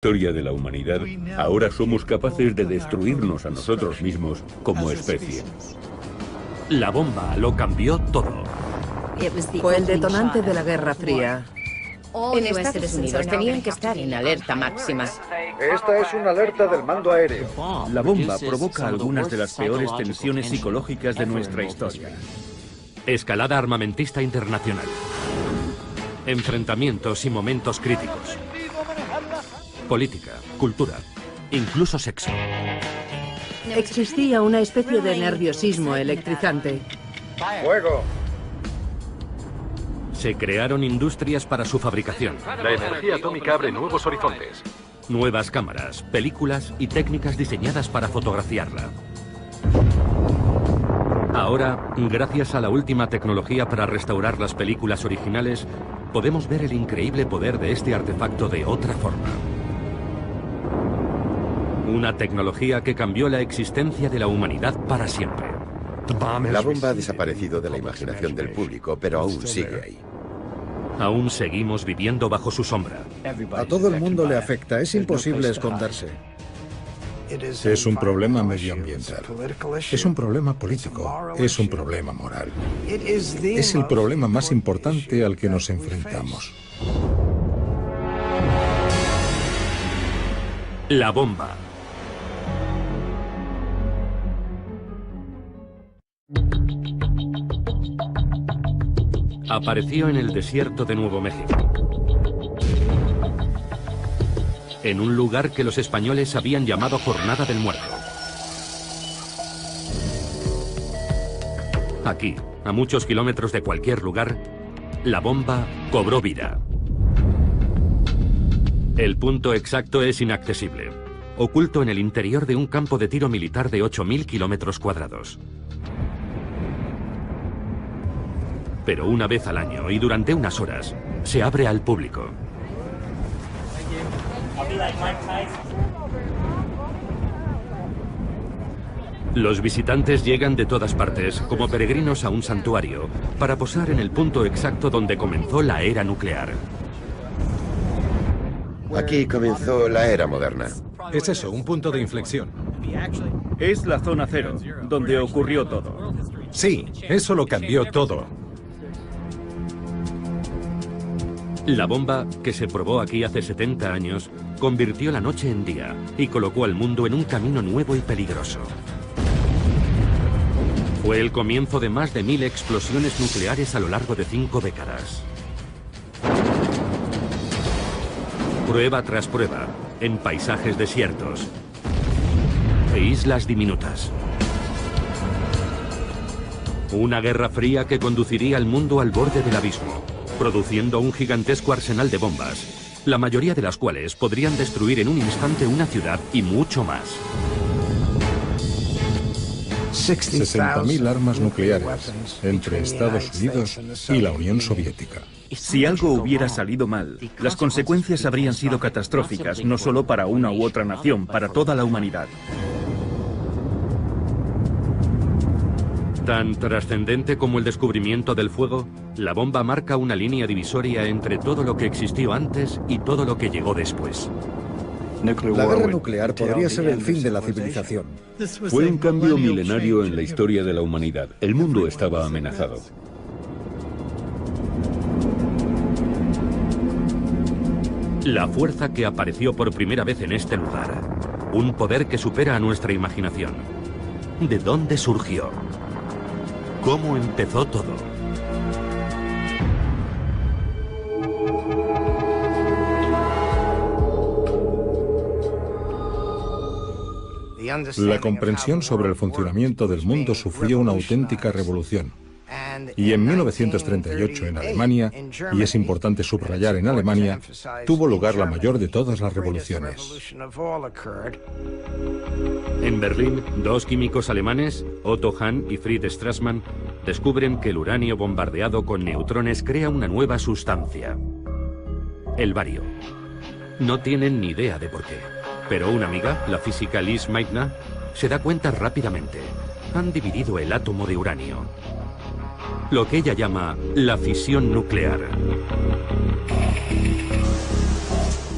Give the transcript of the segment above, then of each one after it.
Historia de la humanidad, ahora somos capaces de destruirnos a nosotros mismos como especie. La bomba lo cambió todo. Fue el detonante de la Guerra Fría. En Estados Unidos tenían que estar en alerta máxima. Esta es una alerta del mando aéreo. La bomba provoca algunas de las peores tensiones psicológicas de nuestra historia. Escalada armamentista internacional. Enfrentamientos y momentos críticos. Política, cultura, incluso sexo. Existía una especie de nerviosismo electrizante. ¡Fuego! Se crearon industrias para su fabricación. La energía atómica abre nuevos horizontes. Nuevas cámaras, películas y técnicas diseñadas para fotografiarla. Ahora, gracias a la última tecnología para restaurar las películas originales, podemos ver el increíble poder de este artefacto de otra forma. Una tecnología que cambió la existencia de la humanidad para siempre. La bomba ha desaparecido de la imaginación del público, pero aún sigue ahí. Aún seguimos viviendo bajo su sombra. A todo el mundo le afecta, es imposible esconderse. Es un problema medioambiental, es un problema político, es un problema moral. Es el problema más importante al que nos enfrentamos. La bomba. Apareció en el desierto de Nuevo México. En un lugar que los españoles habían llamado Jornada del Muerto. Aquí, a muchos kilómetros de cualquier lugar, la bomba cobró vida. El punto exacto es inaccesible, oculto en el interior de un campo de tiro militar de 8.000 kilómetros cuadrados. Pero una vez al año y durante unas horas, se abre al público. Los visitantes llegan de todas partes, como peregrinos a un santuario, para posar en el punto exacto donde comenzó la era nuclear. Aquí comenzó la era moderna. Es eso, un punto de inflexión. Es la zona cero, donde ocurrió todo. Sí, eso lo cambió todo. La bomba, que se probó aquí hace 70 años, convirtió la noche en día y colocó al mundo en un camino nuevo y peligroso. Fue el comienzo de más de 1000 explosiones nucleares a lo largo de 5 décadas. Prueba tras prueba, en paisajes desiertos e islas diminutas. Una guerra fría que conduciría al mundo al borde del abismo, produciendo un gigantesco arsenal de bombas, la mayoría de las cuales podrían destruir en un instante una ciudad y mucho más. 60.000 armas nucleares entre Estados Unidos y la Unión Soviética. Si algo hubiera salido mal, las consecuencias habrían sido catastróficas, no solo para una u otra nación, para toda la humanidad. Tan trascendente como el descubrimiento del fuego, la bomba marca una línea divisoria entre todo lo que existió antes y todo lo que llegó después. La guerra nuclear podría ser el fin de la civilización. Fue un cambio milenario en la historia de la humanidad. El mundo estaba amenazado. La fuerza que apareció por primera vez en este lugar. Un poder que supera a nuestra imaginación. ¿De dónde surgió? ¿Cómo empezó todo? La comprensión sobre el funcionamiento del mundo sufrió una auténtica revolución. Y en 1938 en Alemania, y es importante subrayar en Alemania, tuvo lugar la mayor de todas las revoluciones. En Berlín, dos químicos alemanes, Otto Hahn y Fritz Strassmann, descubren que el uranio bombardeado con neutrones crea una nueva sustancia, el bario. No tienen ni idea de por qué, pero una amiga, la física Lise Meitner, se da cuenta rápidamente. Han dividido el átomo de uranio. Lo que ella llama la fisión nuclear.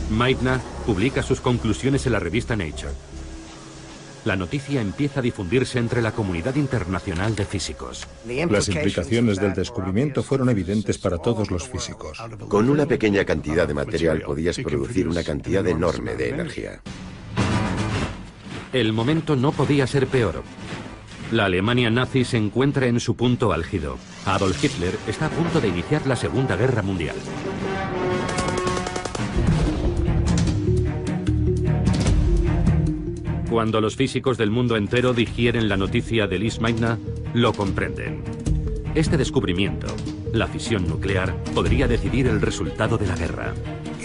Meitner publica sus conclusiones en la revista Nature. La noticia empieza a difundirse entre la comunidad internacional de físicos. Las implicaciones del descubrimiento fueron evidentes para todos los físicos. Con una pequeña cantidad de material podías producir una cantidad enorme de energía. El momento no podía ser peor. La Alemania nazi se encuentra en su punto álgido. Adolf Hitler está a punto de iniciar la Segunda Guerra Mundial. Cuando los físicos del mundo entero digieren la noticia de Lise Meitner, lo comprenden. Este descubrimiento, la fisión nuclear, podría decidir el resultado de la guerra.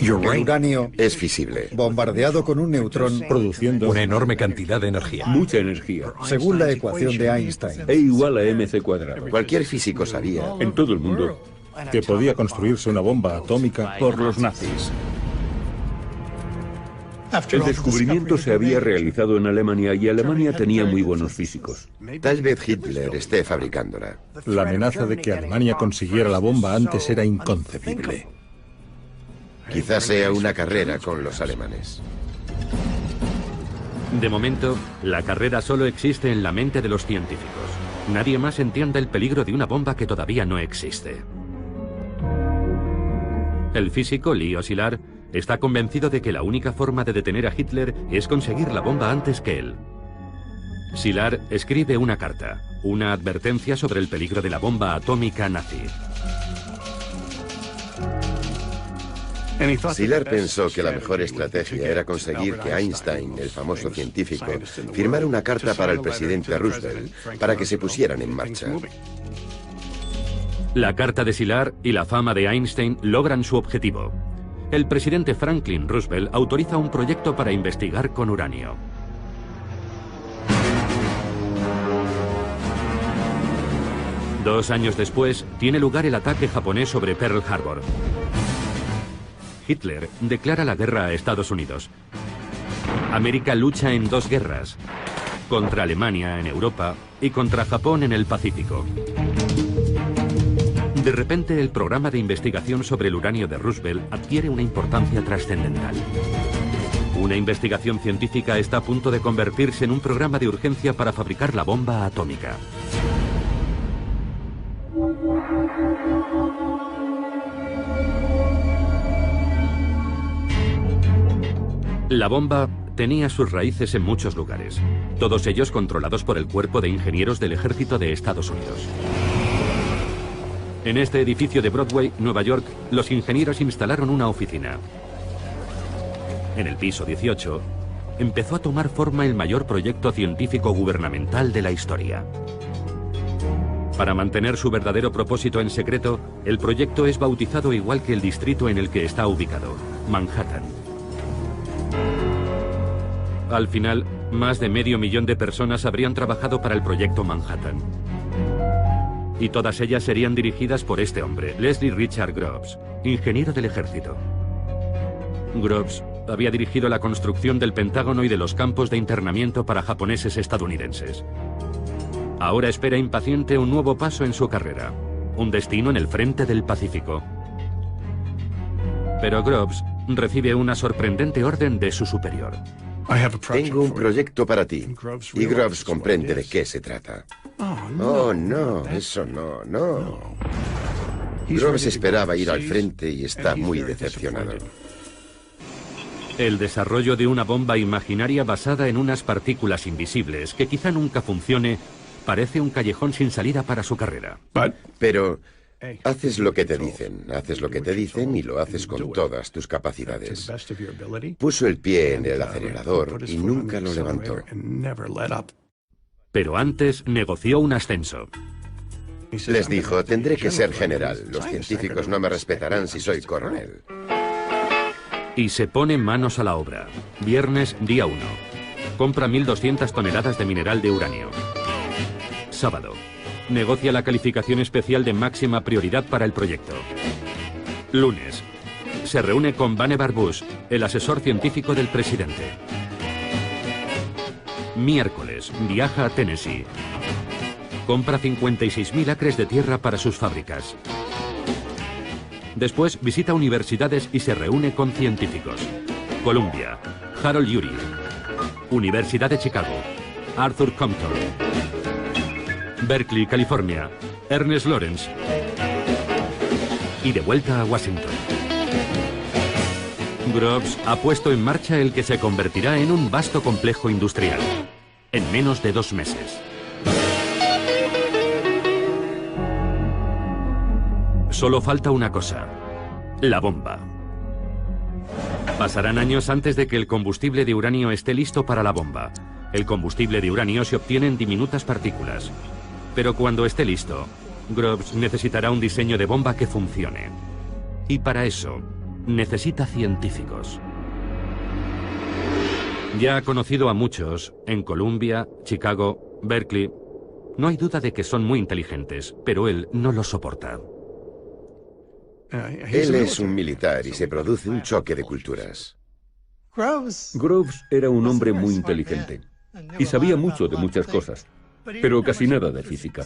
El uranio es fisible, bombardeado con un neutrón, produciendo una enorme cantidad de energía. Mucha energía. según la ecuación de Einstein. E igual a mc cuadrado. Cualquier físico sabía En todo el mundo. que podía construirse una bomba atómica Por los nazis. El descubrimiento se había realizado en Alemania y Alemania tenía muy buenos físicos. Tal vez Hitler esté fabricándola. La amenaza de que Alemania consiguiera la bomba antes era inconcebible. Quizás sea una carrera con los alemanes. De momento, la carrera solo existe en la mente de los científicos. Nadie más entiende el peligro de una bomba que todavía no existe. El físico Leo Szilard está convencido de que la única forma de detener a Hitler es conseguir la bomba antes que él. Szilard escribe una carta, una advertencia sobre el peligro de la bomba atómica nazi. Szilard pensó que la mejor estrategia era conseguir que Einstein, el famoso científico, firmara una carta para el presidente Roosevelt, para que se pusieran en marcha. La carta de Szilard y la fama de Einstein logran su objetivo. El presidente Franklin Roosevelt autoriza un proyecto para investigar con uranio. Dos años después, tiene lugar el ataque japonés sobre Pearl Harbor. Hitler declara la guerra a Estados Unidos. América lucha en dos guerras, contra Alemania en Europa y contra Japón en el Pacífico. De repente, el programa de investigación sobre el uranio de Roosevelt adquiere una importancia trascendental. Una investigación científica está a punto de convertirse en un programa de urgencia para fabricar la bomba atómica. La bomba tenía sus raíces en muchos lugares, todos ellos controlados por el Cuerpo de Ingenieros del Ejército de Estados Unidos. En este edificio de Broadway, Nueva York, los ingenieros instalaron una oficina. En el piso 18, empezó a tomar forma el mayor proyecto científico gubernamental de la historia. Para mantener su verdadero propósito en secreto, el proyecto es bautizado igual que el distrito en el que está ubicado, Manhattan. Al final, más de 500.000 de personas habrían trabajado para el proyecto Manhattan. Y todas ellas serían dirigidas por este hombre, Leslie Richard Groves, ingeniero del ejército. Groves había dirigido la construcción del Pentágono y de los campos de internamiento para japoneses estadounidenses. Ahora espera impaciente un nuevo paso en su carrera, un destino en el frente del Pacífico. Pero Groves recibe una sorprendente orden de su superior. Tengo un proyecto para ti. Y Groves comprende de qué se trata. Oh, no, eso no. Groves esperaba ir al frente y está muy decepcionado. El desarrollo de una bomba imaginaria basada en unas partículas invisibles que quizá nunca funcione parece un callejón sin salida para su carrera. Pero haces lo que te dicen y lo haces con todas tus capacidades. Puso el pie en el acelerador y nunca lo levantó. Pero antes negoció un ascenso. Les dijo, tendré que ser general. Los científicos no me respetarán si soy coronel. Y se pone manos a la obra. Viernes, día 1. Compra 1.200 toneladas de mineral de uranio. Sábado. Negocia la calificación especial de máxima prioridad para el proyecto. Lunes. Se reúne con Vannevar Bush, el asesor científico del presidente. Miércoles. Viaja a Tennessee. Compra 56.000 acres de tierra para sus fábricas. Después visita universidades y se reúne con científicos. Columbia, Harold Urey. Universidad de Chicago, Arthur Compton. Berkeley, California, Ernest Lawrence. Y de vuelta a Washington. Groves ha puesto en marcha el que se convertirá en un vasto complejo industrial, en menos de 2 meses. Solo falta una cosa, la bomba. Pasarán años antes de que el combustible de uranio esté listo para la bomba. El combustible de uranio se obtiene en diminutas partículas. Pero cuando esté listo, Groves necesitará un diseño de bomba que funcione. Y para eso, necesita científicos. Ya ha conocido a muchos en Columbia, Chicago, Berkeley. No hay duda de que son muy inteligentes, pero él no los soporta. Él es un militar y se produce un choque de culturas. Groves era un hombre muy inteligente y sabía mucho de muchas cosas, pero casi nada de física.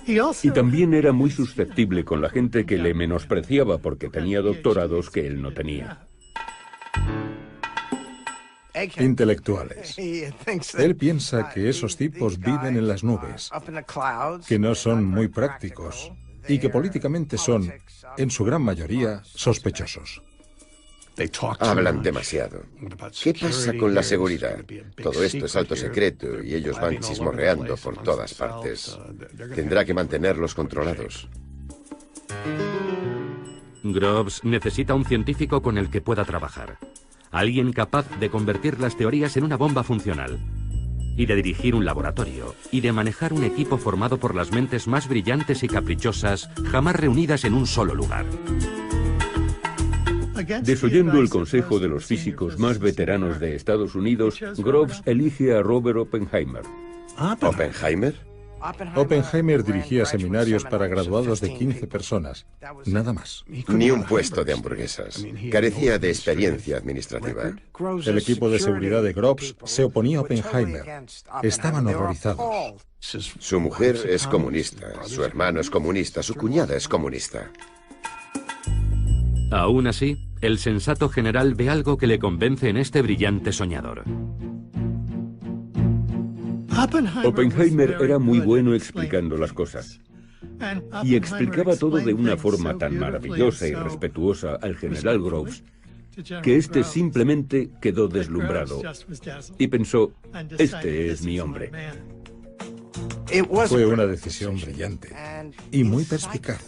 Y también era muy susceptible con la gente que le menospreciaba porque tenía doctorados que él no tenía. Intelectuales. Él piensa que esos tipos viven en las nubes, que no son muy prácticos y que políticamente son, en su gran mayoría, sospechosos. Hablan demasiado. ¿Qué pasa con la seguridad? Todo esto es alto secreto y ellos van chismorreando por todas partes. Tendrá que mantenerlos controlados. Groves necesita un científico con el que pueda trabajar. Alguien capaz de convertir las teorías en una bomba funcional. Y de dirigir un laboratorio. Y de manejar un equipo formado por las mentes más brillantes y caprichosas jamás reunidas en un solo lugar. Desoyendo el consejo de los físicos más veteranos de Estados Unidos, Groves elige a Robert Oppenheimer. ¿Oppenheimer? Oppenheimer dirigía seminarios para graduados de 15 personas, nada más. Ni un puesto de hamburguesas. Carecía de experiencia administrativa. El equipo de seguridad de Groves se oponía a Oppenheimer. Estaban horrorizados. Su mujer es comunista, su hermano es comunista, su cuñada es comunista. Aún así, el sensato general ve algo que le convence en este brillante soñador. Oppenheimer era muy bueno explicando las cosas. Y explicaba todo de una forma tan maravillosa y respetuosa al general Groves que éste simplemente quedó deslumbrado y pensó, este es mi hombre. Fue una decisión brillante y muy perspicaz.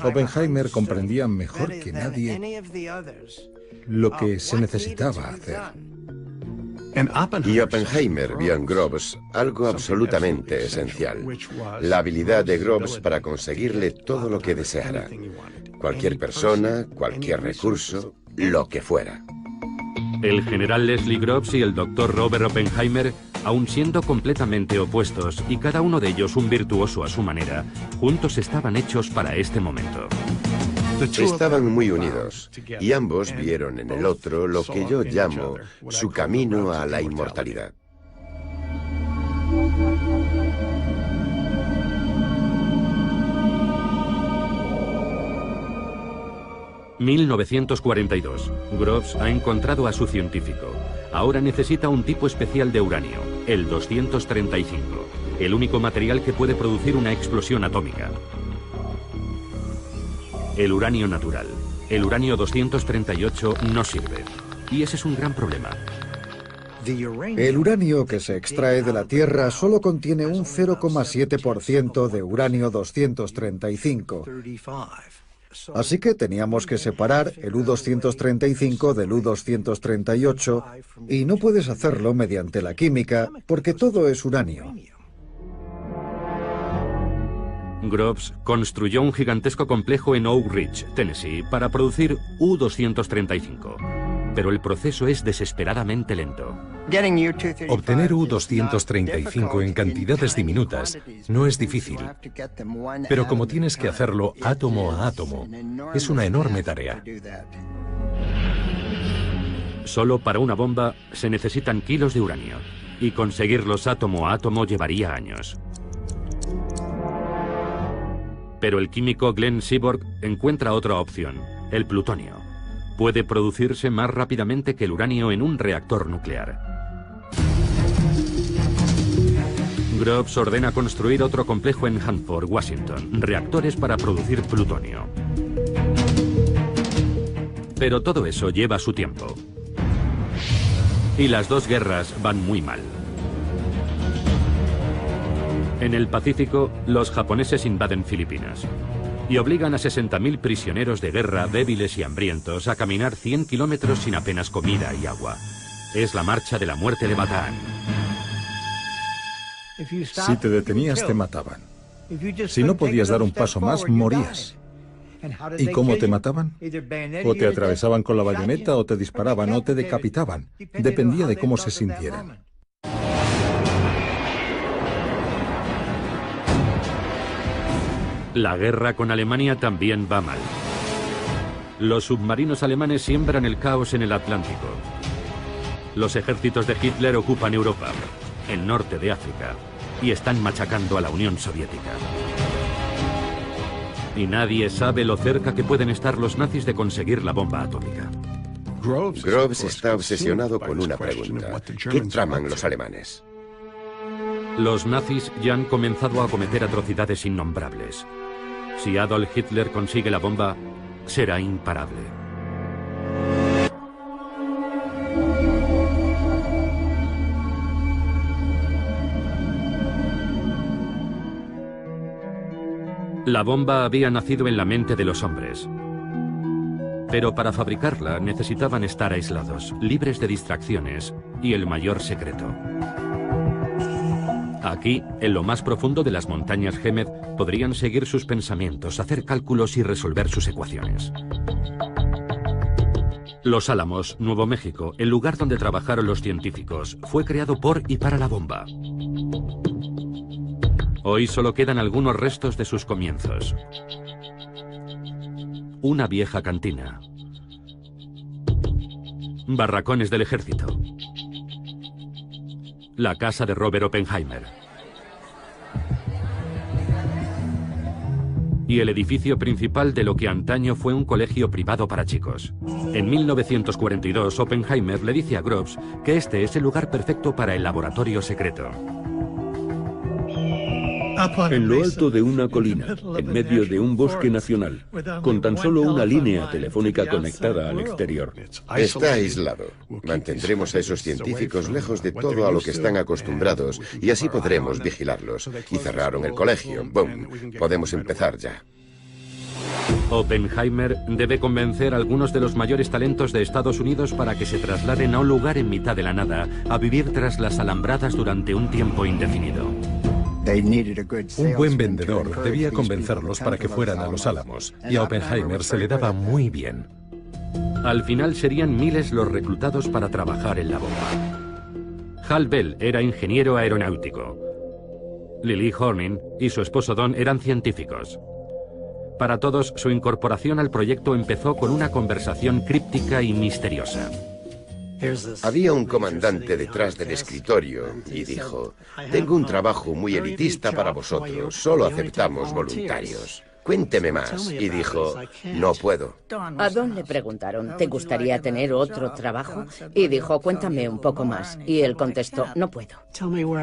Oppenheimer comprendía mejor que nadie lo que se necesitaba hacer. Y Oppenheimer vio en Groves algo absolutamente esencial. La habilidad de Groves para conseguirle todo lo que deseara. Cualquier persona, cualquier recurso, lo que fuera. El general Leslie Groves y el doctor Robert Oppenheimer, aun siendo completamente opuestos y cada uno de ellos un virtuoso a su manera, juntos estaban hechos para este momento. Estaban muy unidos y ambos vieron en el otro lo que yo llamo su camino a la inmortalidad. ...1942... Groves ha encontrado a su científico. Ahora necesita un tipo especial de uranio, el 235, el único material que puede producir una explosión atómica. El uranio natural, el uranio 238, no sirve. Y ese es un gran problema. El uranio que se extrae de la Tierra solo contiene un 0,7% de uranio 235. Así que teníamos que separar el U-235 del U-238 y no puedes hacerlo mediante la química porque todo es uranio. Groves construyó un gigantesco complejo en Oak Ridge, Tennessee, para producir U-235. Pero el proceso es desesperadamente lento. Obtener U-235 en cantidades diminutas no es difícil, pero como tienes que hacerlo átomo a átomo, es una enorme tarea. Solo para una bomba se necesitan kilos de uranio, y conseguirlos átomo a átomo llevaría años. Pero el químico Glenn Seaborg encuentra otra opción. el plutonio. Puede producirse más rápidamente que el uranio en un reactor nuclear. Groves ordena construir otro complejo en Hanford, Washington, reactores para producir plutonio. Pero todo eso lleva su tiempo. Y las dos guerras van muy mal. En el Pacífico, los japoneses invaden Filipinas y obligan a 60.000 prisioneros de guerra débiles y hambrientos a caminar 100 kilómetros sin apenas comida y agua. Es la marcha de la muerte de Bataan. Si te detenías, te mataban. Si no podías dar un paso más, morías. ¿Y cómo te mataban? O te atravesaban con la bayoneta, o te disparaban, o te decapitaban. Dependía de cómo se sintieran. La guerra con Alemania también va mal. Los submarinos alemanes siembran el caos en el Atlántico. Los ejércitos de Hitler ocupan Europa, el norte de África, y están machacando a la Unión Soviética. Y nadie sabe lo cerca que pueden estar los nazis de conseguir la bomba atómica. Groves está obsesionado con una pregunta. ¿Qué traman los alemanes? Los nazis ya han comenzado a cometer atrocidades innombrables. Si Adolf Hitler consigue la bomba, será imparable. La bomba había nacido en la mente de los hombres. Pero para fabricarla necesitaban estar aislados, libres de distracciones y el mayor secreto. Aquí, en lo más profundo de las montañas Hemed, podrían seguir sus pensamientos, hacer cálculos y resolver sus ecuaciones. Los Álamos, Nuevo México, el lugar donde trabajaron los científicos, fue creado por y para la bomba. Hoy solo quedan algunos restos de sus comienzos. Una vieja cantina. Barracones del ejército. La casa de Robert Oppenheimer. Y el edificio principal de lo que antaño fue un colegio privado para chicos. En 1942, Oppenheimer le dice a Groves que este es el lugar perfecto para el laboratorio secreto. En lo alto de una colina, en medio de un bosque nacional, con tan solo una línea telefónica conectada al exterior. Está aislado. Mantendremos a esos científicos lejos de todo a lo que están acostumbrados y así podremos vigilarlos. Y cerraron el colegio. ¡Bum! Podemos empezar ya. Oppenheimer debe convencer a algunos de los mayores talentos de Estados Unidos para que se trasladen a un lugar en mitad de la nada, a vivir tras las alambradas durante un tiempo indefinido. Un buen vendedor debía convencerlos para que fueran a los Álamos, y a Oppenheimer se le daba muy bien. Al final serían miles los reclutados para trabajar en la bomba. Hal Bell era ingeniero aeronáutico. Lily Hornin y su esposo Don eran científicos. Para todos, su incorporación al proyecto empezó con una conversación críptica y misteriosa. Había un comandante detrás del escritorio y dijo: tengo un trabajo muy elitista para vosotros, solo aceptamos voluntarios. Cuénteme más. Y dijo: no puedo. A Don le preguntaron: ¿te gustaría tener otro trabajo? Y dijo: cuéntame un poco más. Y él contestó: no puedo.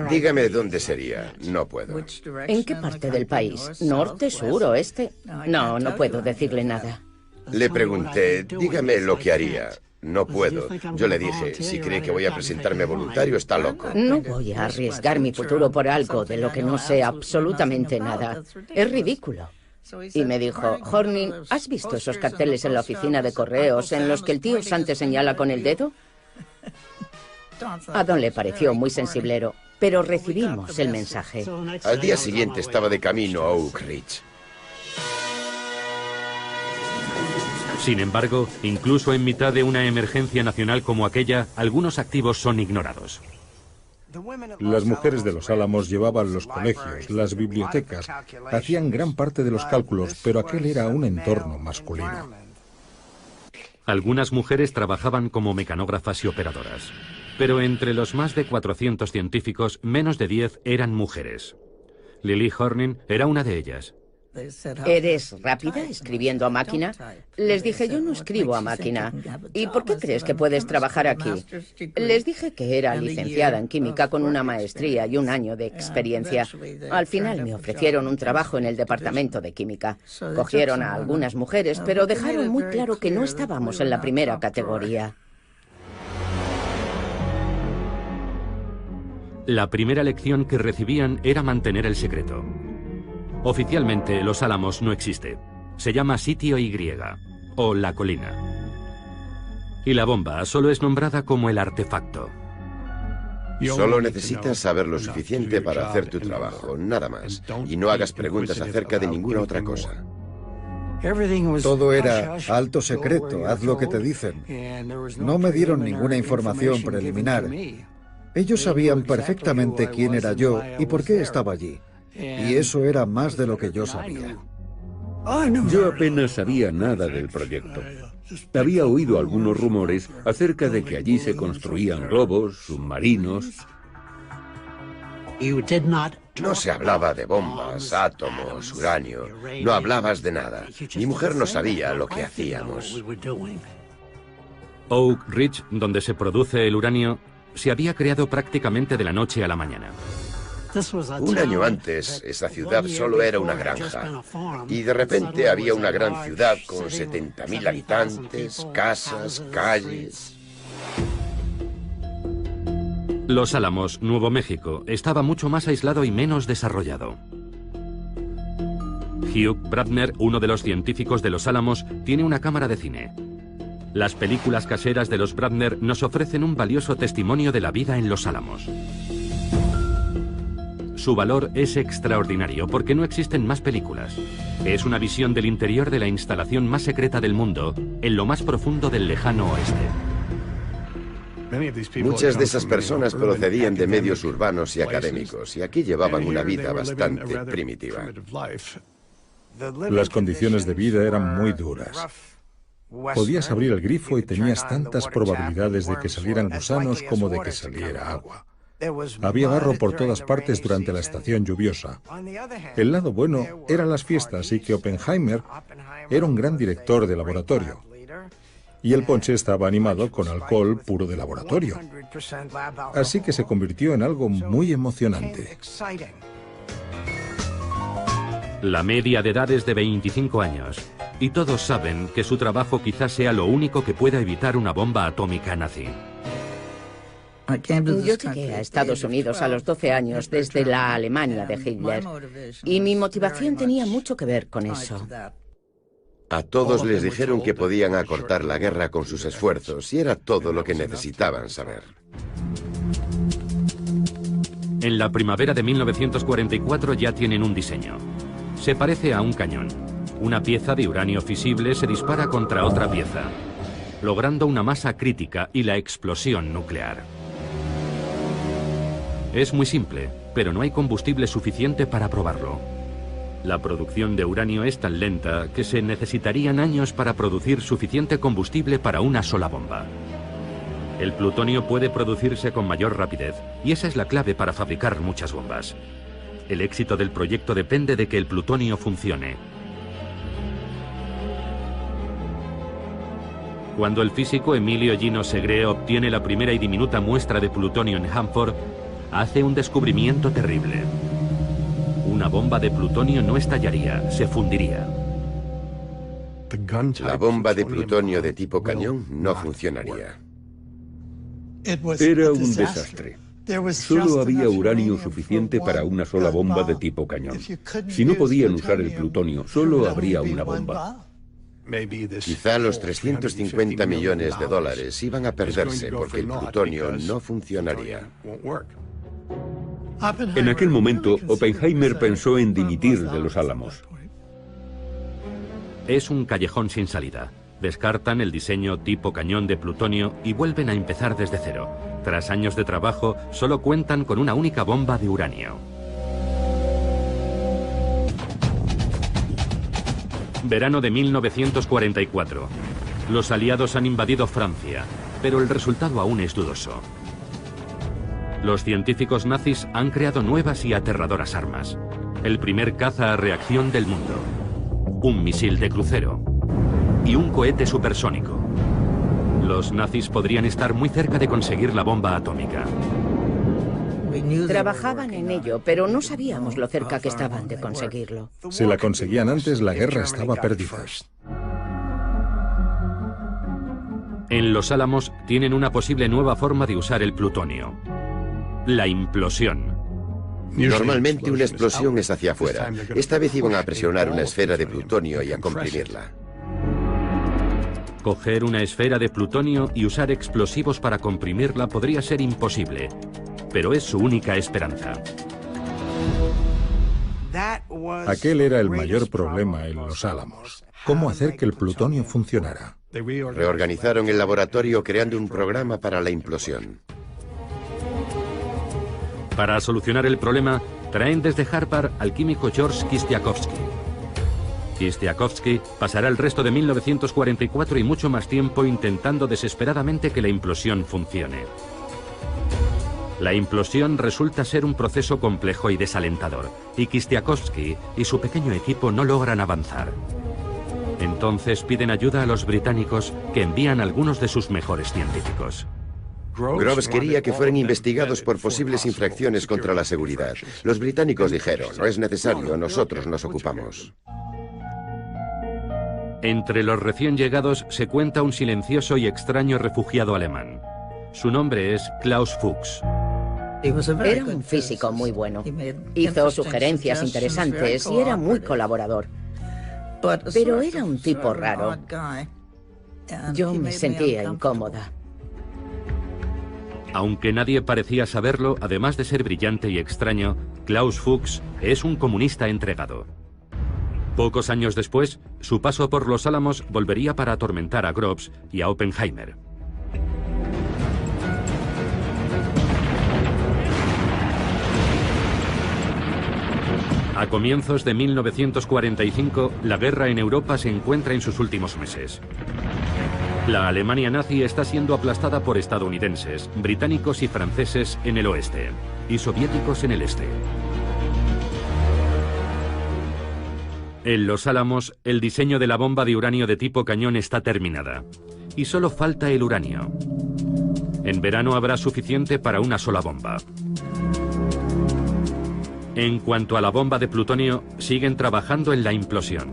Dígame dónde sería. No puedo. ¿En qué parte del país? ¿Norte, sur, oeste? No, no puedo decirle nada. Le pregunté: dígame lo que haría. No puedo. Yo le dije: si cree que voy a presentarme voluntario, está loco. No voy a arriesgar mi futuro por algo de lo que no sé absolutamente nada. Es ridículo. Y me dijo: Hornin, ¿has visto esos carteles en la oficina de correos en los que el tío Sam te señala con el dedo? A Don le pareció muy sensiblero, pero recibimos el mensaje. Al día siguiente estaba de camino a Oak Ridge. Sin embargo, incluso en mitad de una emergencia nacional como aquella, algunos activos son ignorados. Las mujeres de los Álamos llevaban los colegios, las bibliotecas, hacían gran parte de los cálculos, pero aquel era un entorno masculino. Algunas mujeres trabajaban como mecanógrafas y operadoras, pero entre los más de 400 científicos, menos de 10 eran mujeres. Lily Hornin era una de ellas. ¿Eres rápida escribiendo a máquina? Les dije, yo no escribo a máquina. ¿Y por qué crees que puedes trabajar aquí? Les dije que era licenciada en química con una maestría y un año de experiencia. Al final me ofrecieron un trabajo en el departamento de química. Cogieron a algunas mujeres, pero dejaron muy claro que no estábamos en la primera categoría. La primera lección que recibían era mantener el secreto. Oficialmente, Los Álamos no existe. Se llama Sitio Y, o La Colina. Y la bomba solo es nombrada como el artefacto. Solo necesitas saber lo suficiente para hacer tu trabajo, nada más. Y no hagas preguntas acerca de ninguna otra cosa. Todo era alto secreto, haz lo que te dicen. No me dieron ninguna información preliminar. Ellos sabían perfectamente quién era yo y por qué estaba allí. Y eso era más de lo que yo sabía. Yo apenas sabía nada del proyecto. Había oído algunos rumores acerca de que allí se construían globos, submarinos. No se hablaba de bombas, átomos, uranio. No hablabas de nada. Mi mujer no sabía lo que hacíamos. Oak Ridge, donde se produce el uranio, se había creado prácticamente de la noche a la mañana. Un año antes, esa ciudad solo era una granja. Y de repente había una gran ciudad con 70.000 habitantes, casas, calles. Los Álamos, Nuevo México, estaba mucho más aislado y menos desarrollado. Hugh Bradner, uno de los científicos de Los Álamos, tiene una cámara de cine. Las películas caseras de los Bradner nos ofrecen un valioso testimonio de la vida en Los Álamos. Su valor es extraordinario porque no existen más películas. Es una visión del interior de la instalación más secreta del mundo, en lo más profundo del lejano oeste. Muchas de esas personas procedían de medios urbanos y académicos, y aquí llevaban una vida bastante primitiva. Las condiciones de vida eran muy duras. Podías abrir el grifo y tenías tantas probabilidades de que salieran gusanos como de que saliera agua. Había barro por todas partes durante la estación lluviosa. El lado bueno eran las fiestas y que Oppenheimer era un gran director de laboratorio. Y el ponche estaba animado con alcohol puro de laboratorio. Así que se convirtió en algo muy emocionante. La media de edad es de 25 años. Y todos saben que su trabajo quizás sea lo único que pueda evitar una bomba atómica nazi. Yo llegué a Estados Unidos a los 12 años desde la Alemania de Hitler. Y mi motivación tenía mucho que ver con eso. A todos les dijeron que podían acortar la guerra con sus esfuerzos y era todo lo que necesitaban saber. En la primavera de 1944 ya tienen un diseño. Se parece a un cañón. Una pieza de uranio fisible se dispara contra otra pieza, logrando una masa crítica y la explosión nuclear. Es muy simple, pero no hay combustible suficiente para probarlo. La producción de uranio es tan lenta que se necesitarían años para producir suficiente combustible para una sola bomba. El plutonio puede producirse con mayor rapidez, y esa es la clave para fabricar muchas bombas. El éxito del proyecto depende de que el plutonio funcione. Cuando el físico Emilio Gino Segre obtiene la primera y diminuta muestra de plutonio en Hanford, hace un descubrimiento terrible. Una bomba de plutonio no estallaría, se fundiría. La bomba de plutonio de tipo cañón no funcionaría. Era un desastre. Solo había uranio suficiente para una sola bomba de tipo cañón. Si no podían usar el plutonio, solo habría una bomba. Quizá los 350 millones de dólares iban a perderse porque el plutonio no funcionaría. En aquel momento, Oppenheimer pensó en dimitir de Los Álamos. Es un callejón sin salida. Descartan el diseño tipo cañón de plutonio y vuelven a empezar desde cero. Tras años de trabajo, solo cuentan con una única bomba de uranio. Verano de 1944. Los aliados han invadido Francia, pero el resultado aún es dudoso. Los científicos nazis han creado nuevas y aterradoras armas. el primer caza a reacción del mundo, un misil de crucero y un cohete supersónico. Los nazis podrían estar muy cerca de conseguir la bomba atómica. Trabajaban en ello, pero no sabíamos lo cerca que estaban de conseguirlo. Si la conseguían antes, la guerra estaba perdida. En Los Álamos tienen una posible nueva forma de usar el plutonio: la implosión. Normalmente una explosión es hacia afuera. Esta vez iban a presionar una esfera de plutonio y a comprimirla. Coger una esfera de plutonio y usar explosivos para comprimirla podría ser imposible, pero es su única esperanza. Aquel era el mayor problema en Los Álamos. ¿Cómo hacer que el plutonio funcionara? Reorganizaron el laboratorio creando un programa para la implosión. Para solucionar el problema, traen desde Harvard al químico George Kistiakowsky. Kistiakowsky pasará el resto de 1944 y mucho más tiempo intentando desesperadamente que la implosión funcione. La implosión resulta ser un proceso complejo y desalentador, y Kistiakowsky y su pequeño equipo no logran avanzar. Entonces piden ayuda a los británicos, que envían algunos de sus mejores científicos. Groves quería que fueran investigados por posibles infracciones contra la seguridad. Los británicos dijeron: no es necesario, nosotros nos ocupamos. Entre los recién llegados se cuenta un silencioso y extraño refugiado alemán. Su nombre es Klaus Fuchs. Era un físico muy bueno. Hizo sugerencias interesantes y era muy colaborador. Pero era un tipo raro. Yo me sentía incómoda. Aunque nadie parecía saberlo, además de ser brillante y extraño, Klaus Fuchs es un comunista entregado. Pocos años después, su paso por Los Álamos volvería para atormentar a Groves y a Oppenheimer. A comienzos de 1945, la guerra en Europa se encuentra en sus últimos meses. La Alemania nazi está siendo aplastada por estadounidenses, británicos y franceses en el oeste, y soviéticos en el este. En Los Álamos, el diseño de la bomba de uranio de tipo cañón está terminada, y solo falta el uranio. En verano habrá suficiente para una sola bomba. En cuanto a la bomba de plutonio, siguen trabajando en la implosión.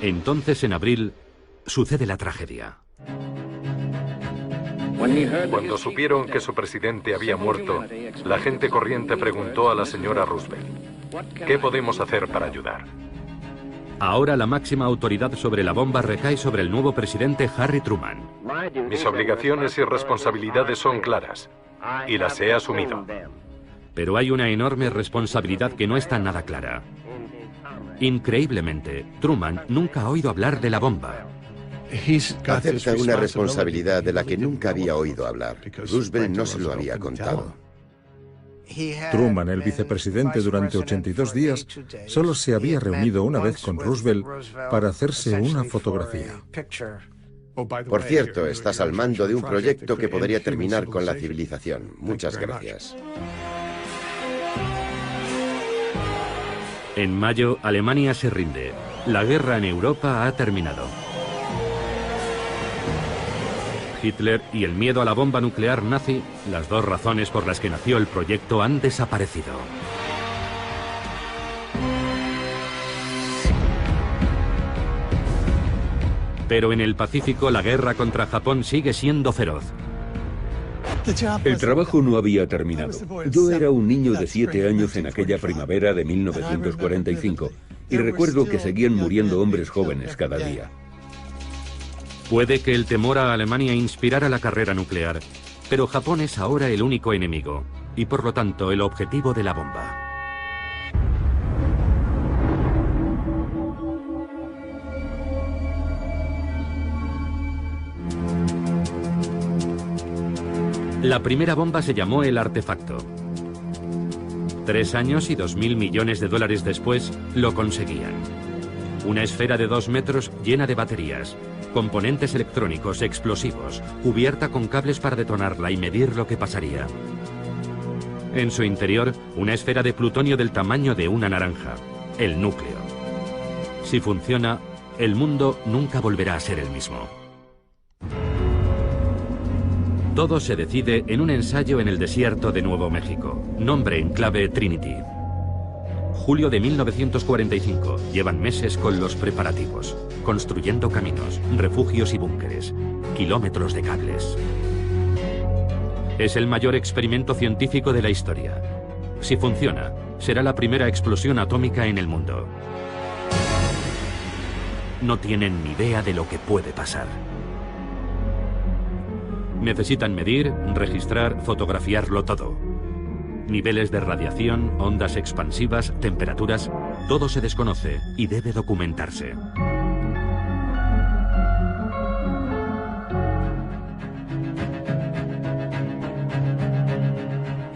Entonces, en abril, sucede la tragedia. Cuando supieron que su presidente había muerto, la gente corriente preguntó a la señora Roosevelt: ¿qué podemos hacer para ayudar? Ahora la máxima autoridad sobre la bomba recae sobre el nuevo presidente Harry Truman. Mis obligaciones y responsabilidades son claras, y las he asumido. Pero hay una enorme responsabilidad que no está nada clara. Increíblemente, Truman nunca ha oído hablar de la bomba. Acepta una responsabilidad de la que nunca había oído hablar. Roosevelt no se lo había contado. Truman, el vicepresidente, durante 82 días, solo se había reunido una vez con Roosevelt para hacerse una fotografía. Por cierto, estás al mando de un proyecto que podría terminar con la civilización. Muchas gracias. En mayo, Alemania se rinde. La guerra en Europa ha terminado. Hitler y el miedo a la bomba nuclear nazi, las dos razones por las que nació el proyecto, han desaparecido. Pero en el Pacífico la guerra contra Japón sigue siendo feroz. El trabajo no había terminado. Yo era un niño de 7 años en aquella primavera de 1945 y recuerdo que seguían muriendo hombres jóvenes cada día. Puede que el temor a Alemania inspirara la carrera nuclear, pero Japón es ahora el único enemigo y por lo tanto el objetivo de la bomba. La primera bomba se llamó el artefacto. 3 años y 2.000 millones de dólares después, lo conseguían. Una esfera de 2 metros llena de baterías, componentes electrónicos, explosivos, cubierta con cables para detonarla y medir lo que pasaría. En su interior, una esfera de plutonio del tamaño de una naranja, el núcleo. Si funciona, el mundo nunca volverá a ser el mismo. Todo se decide en un ensayo en el desierto de Nuevo México. Nombre en clave Trinity. Julio de 1945. Llevan meses con los preparativos, construyendo caminos, refugios y búnkeres, kilómetros de cables. Es el mayor experimento científico de la historia. Si funciona, será la primera explosión atómica en el mundo. No tienen ni idea de lo que puede pasar. Necesitan medir, registrar, fotografiarlo todo. Niveles de radiación, ondas expansivas, temperaturas, todo se desconoce y debe documentarse.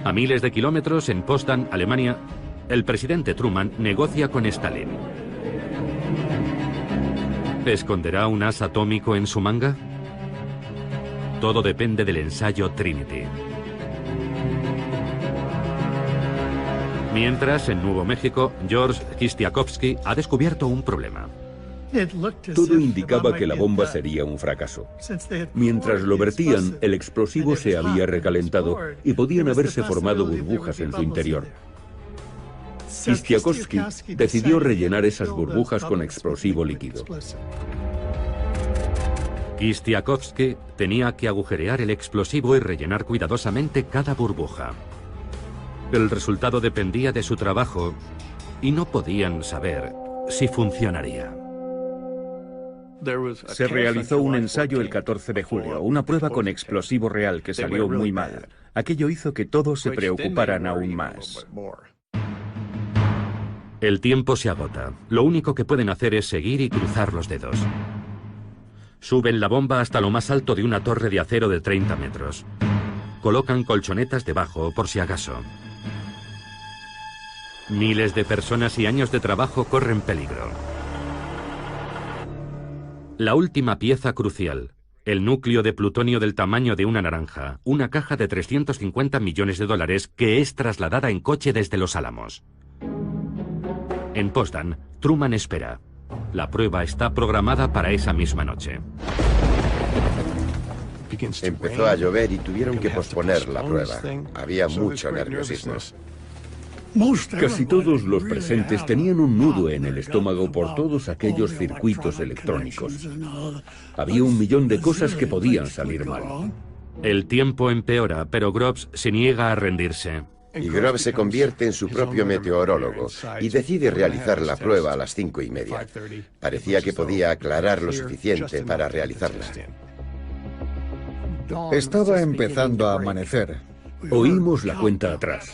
A miles de kilómetros, en Potsdam, Alemania, el presidente Truman negocia con Stalin. ¿Esconderá un as atómico en su manga? Todo depende del ensayo Trinity. Mientras, en Nuevo México, George Kistiakowsky ha descubierto un problema. Todo indicaba que la bomba sería un fracaso. Mientras lo vertían, el explosivo se había recalentado y podían haberse formado burbujas en su interior. Kistiakowsky decidió rellenar esas burbujas con explosivo líquido. Kistiakowsky tenía que agujerear el explosivo y rellenar cuidadosamente cada burbuja. El resultado dependía de su trabajo y no podían saber si funcionaría. Se realizó un ensayo el 14 de julio, una prueba con explosivo real que salió muy mal. Aquello hizo que todos se preocuparan aún más. El tiempo se agota. Lo único que pueden hacer es seguir y cruzar los dedos. Suben la bomba hasta lo más alto de una torre de acero de 30 metros. Colocan colchonetas debajo por si acaso. Miles de personas y años de trabajo corren peligro. La última pieza crucial, el núcleo de plutonio del tamaño de una naranja, una caja de 350 millones de dólares que es trasladada en coche desde Los Álamos. En Potsdam, Truman espera. La prueba está programada para esa misma noche. Empezó a llover y tuvieron que posponer la prueba. Había mucho nerviosismo. Casi todos los presentes tenían un nudo en el estómago por todos aquellos circuitos electrónicos. Había 1 millón de cosas que podían salir mal. El tiempo empeora, pero Groves se niega a rendirse. Y Groves se convierte en su propio meteorólogo y decide realizar la prueba a las 5:30. Parecía que podía aclarar lo suficiente para realizarla. Estaba empezando a amanecer. Oímos la cuenta atrás.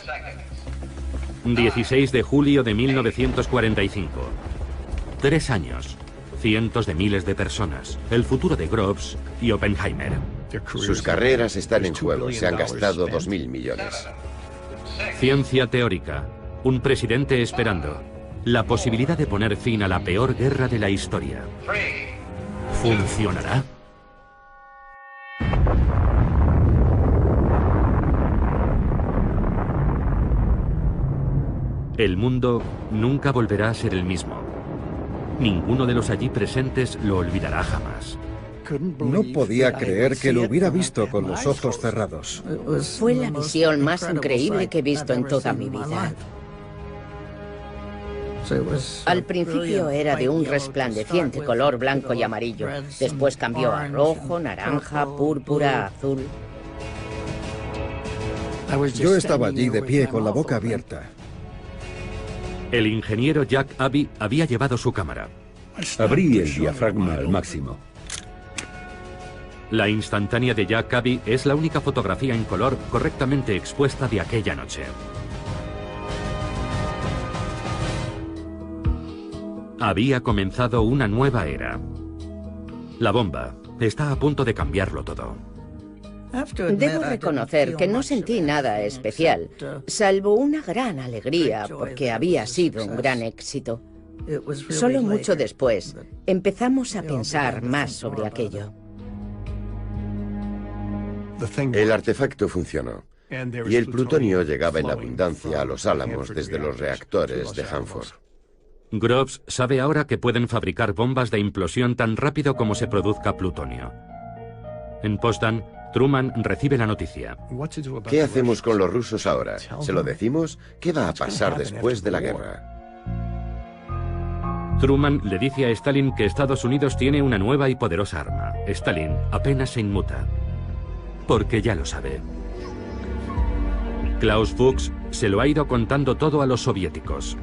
16 de julio de 1945. 3 años. Cientos de miles de personas. El futuro de Groves y Oppenheimer. Sus carreras están en juego. Se han gastado 2.000 millones. Ciencia teórica. Un presidente esperando. La posibilidad de poner fin a la peor guerra de la historia. ¿Funcionará? El mundo nunca volverá a ser el mismo. Ninguno de los allí presentes lo olvidará jamás. No podía creer que lo hubiera visto con los ojos cerrados. Fue la visión más increíble que he visto en toda mi vida. Al principio era de un resplandeciente color blanco y amarillo. Después cambió a rojo, naranja, púrpura, azul. Yo estaba allí de pie con la boca abierta. El ingeniero Jack Abbey había llevado su cámara. Abrí el diafragma al máximo. La instantánea de Jack Abbey es la única fotografía en color correctamente expuesta de aquella noche. Había comenzado una nueva era. La bomba está a punto de cambiarlo todo. Debo reconocer que no sentí nada especial, salvo una gran alegría porque había sido un gran éxito. Solo mucho después empezamos a pensar más sobre aquello. El artefacto funcionó. Y el plutonio llegaba en abundancia a los Álamos desde los reactores de Hanford. Groves sabe ahora que pueden fabricar bombas de implosión tan rápido como se produzca plutonio. En Potsdam, Truman recibe la noticia. ¿Qué hacemos con los rusos ahora? ¿Se lo decimos? ¿Qué va a pasar después de la guerra? Truman le dice a Stalin que Estados Unidos tiene una nueva y poderosa arma. Stalin apenas se inmuta, porque ya lo sabe. Klaus Fuchs se lo ha ido contando todo a los soviéticos.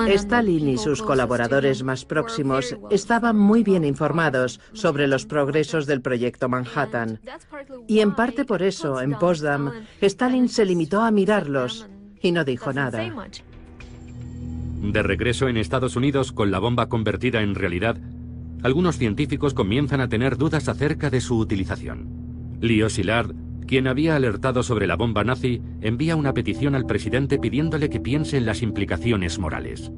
Stalin y sus colaboradores más próximos estaban muy bien informados sobre los progresos del proyecto Manhattan. Y en parte por eso, en Potsdam, Stalin se limitó a mirarlos y no dijo nada. De regreso en Estados Unidos con la bomba convertida en realidad, algunos científicos comienzan a tener dudas acerca de su utilización. Leo Szilard, quien había alertado sobre la bomba nazi, envía una petición al presidente pidiéndole que piense en las implicaciones morales.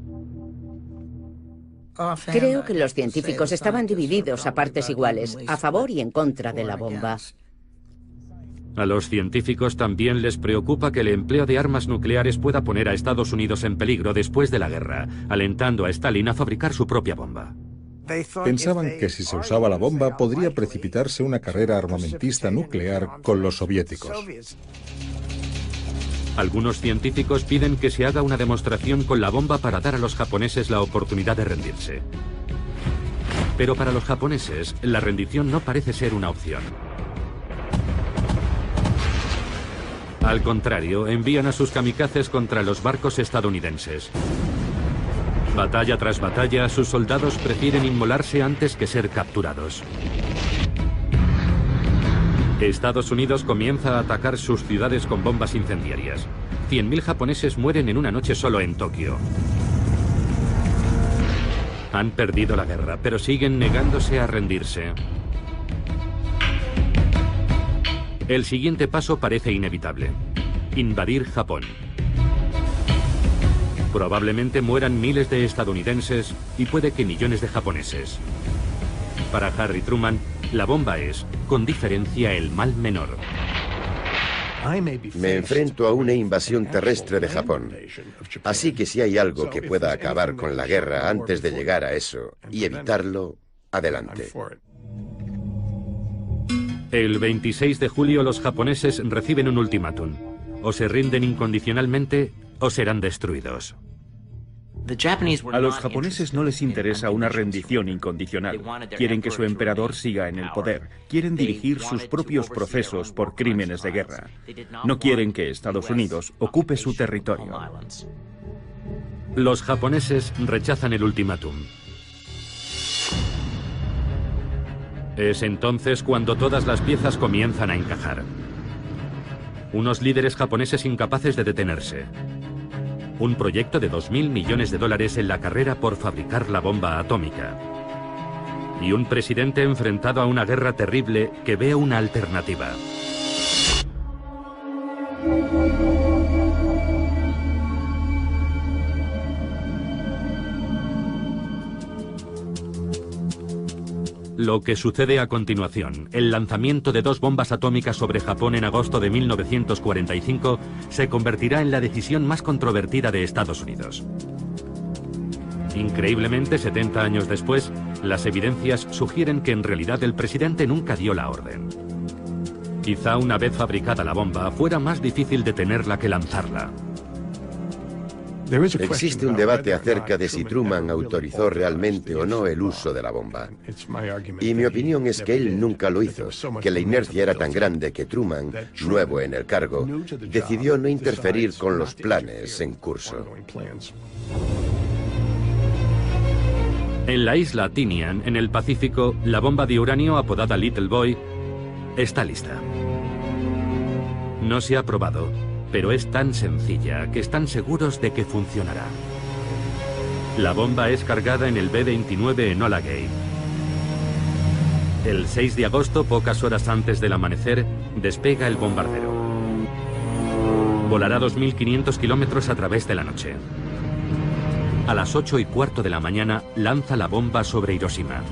Creo que los científicos estaban divididos a partes iguales, a favor y en contra de la bomba. A los científicos también les preocupa que el empleo de armas nucleares pueda poner a Estados Unidos en peligro después de la guerra, alentando a Stalin a fabricar su propia bomba. Pensaban que si se usaba la bomba podría precipitarse una carrera armamentista nuclear con los soviéticos. Algunos científicos piden que se haga una demostración con la bomba para dar a los japoneses la oportunidad de rendirse. Pero para los japoneses, la rendición no parece ser una opción. Al contrario, envían a sus kamikazes contra los barcos estadounidenses. Batalla tras batalla, sus soldados prefieren inmolarse antes que ser capturados. Estados Unidos comienza a atacar sus ciudades con bombas incendiarias. 100.000 japoneses mueren en una noche solo en Tokio. Han perdido la guerra, pero siguen negándose a rendirse. El siguiente paso parece inevitable: invadir Japón. Probablemente mueran miles de estadounidenses y puede que millones de japoneses. Para Harry Truman, la bomba es, con diferencia, el mal menor. Me enfrento a una invasión terrestre de Japón. Así que si hay algo que pueda acabar con la guerra antes de llegar a eso y evitarlo, adelante. El 26 de julio los japoneses reciben un ultimátum. O se rinden incondicionalmente o serán destruidos. A los japoneses no les interesa una rendición incondicional. Quieren que su emperador siga en el poder. Quieren dirigir sus propios procesos por crímenes de guerra. No quieren que Estados Unidos ocupe su territorio. Los japoneses rechazan el ultimátum. Es entonces cuando todas las piezas comienzan a encajar. Unos líderes japoneses incapaces de detenerse. Un proyecto de $2.000 millones en la carrera por fabricar la bomba atómica. Y un presidente enfrentado a una guerra terrible que ve una alternativa. Lo que sucede a continuación, el lanzamiento de 2 bombas atómicas sobre Japón en agosto de 1945, se convertirá en la decisión más controvertida de Estados Unidos. Increíblemente, 70 años después, las evidencias sugieren que en realidad el presidente nunca dio la orden. Quizá una vez fabricada la bomba, fuera más difícil detenerla que lanzarla. Existe un debate acerca de si Truman autorizó realmente o no el uso de la bomba. Y mi opinión es que él nunca lo hizo, que la inercia era tan grande que Truman, nuevo en el cargo, decidió no interferir con los planes en curso. En la isla Tinian, en el Pacífico, la bomba de uranio apodada Little Boy está lista. No se ha probado, pero es tan sencilla que están seguros de que funcionará. La bomba es cargada en el B-29 Enola Gay. El 6 de agosto, pocas horas antes del amanecer, despega el bombardero. Volará 2.500 kilómetros a través de la noche. A las 8:15 de la mañana, lanza la bomba sobre Hiroshima.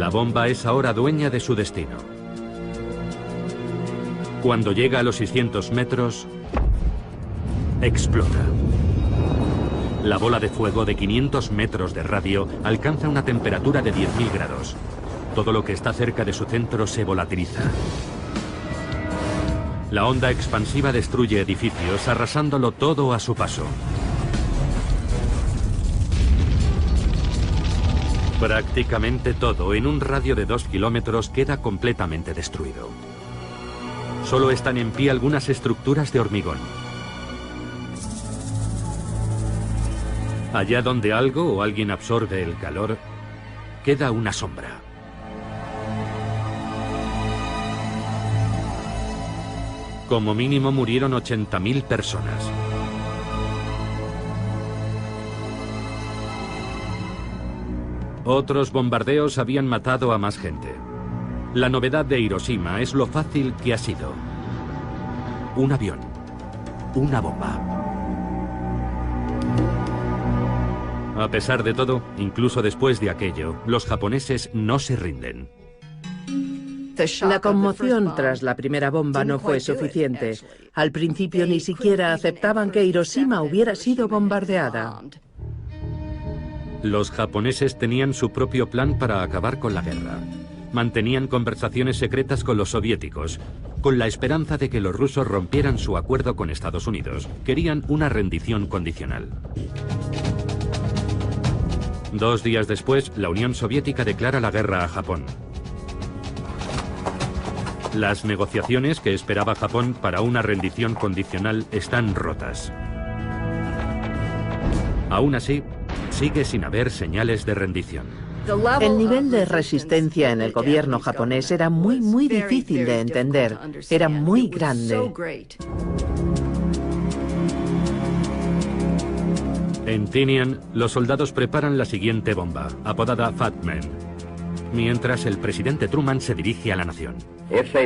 La bomba es ahora dueña de su destino. Cuando llega a los 600 metros, explota. La bola de fuego de 500 metros de radio alcanza una temperatura de 10.000 grados. Todo lo que está cerca de su centro se volatiliza. La onda expansiva destruye edificios, arrasándolo todo a su paso. Prácticamente todo, en un radio de 2 kilómetros, queda completamente destruido. Solo están en pie algunas estructuras de hormigón. Allá donde algo o alguien absorbe el calor, queda una sombra. Como mínimo murieron 80.000 personas. Otros bombardeos habían matado a más gente. La novedad de Hiroshima es lo fácil que ha sido. Un avión. Una bomba. A pesar de todo, incluso después de aquello, los japoneses no se rinden. La conmoción tras la primera bomba no fue suficiente. Al principio ni siquiera aceptaban que Hiroshima hubiera sido bombardeada. Los japoneses tenían su propio plan para acabar con la guerra. Mantenían conversaciones secretas con los soviéticos, con la esperanza de que los rusos rompieran su acuerdo con Estados Unidos. Querían una rendición condicional. 2 días después, la Unión Soviética declara la guerra a Japón. Las negociaciones que esperaba Japón para una rendición condicional están rotas. Aún así, sigue sin haber señales de rendición. El nivel de resistencia en el gobierno japonés era muy difícil de entender. Era muy grande. En Tinian, los soldados preparan la siguiente bomba, apodada Fat Man, mientras el presidente Truman se dirige a la nación.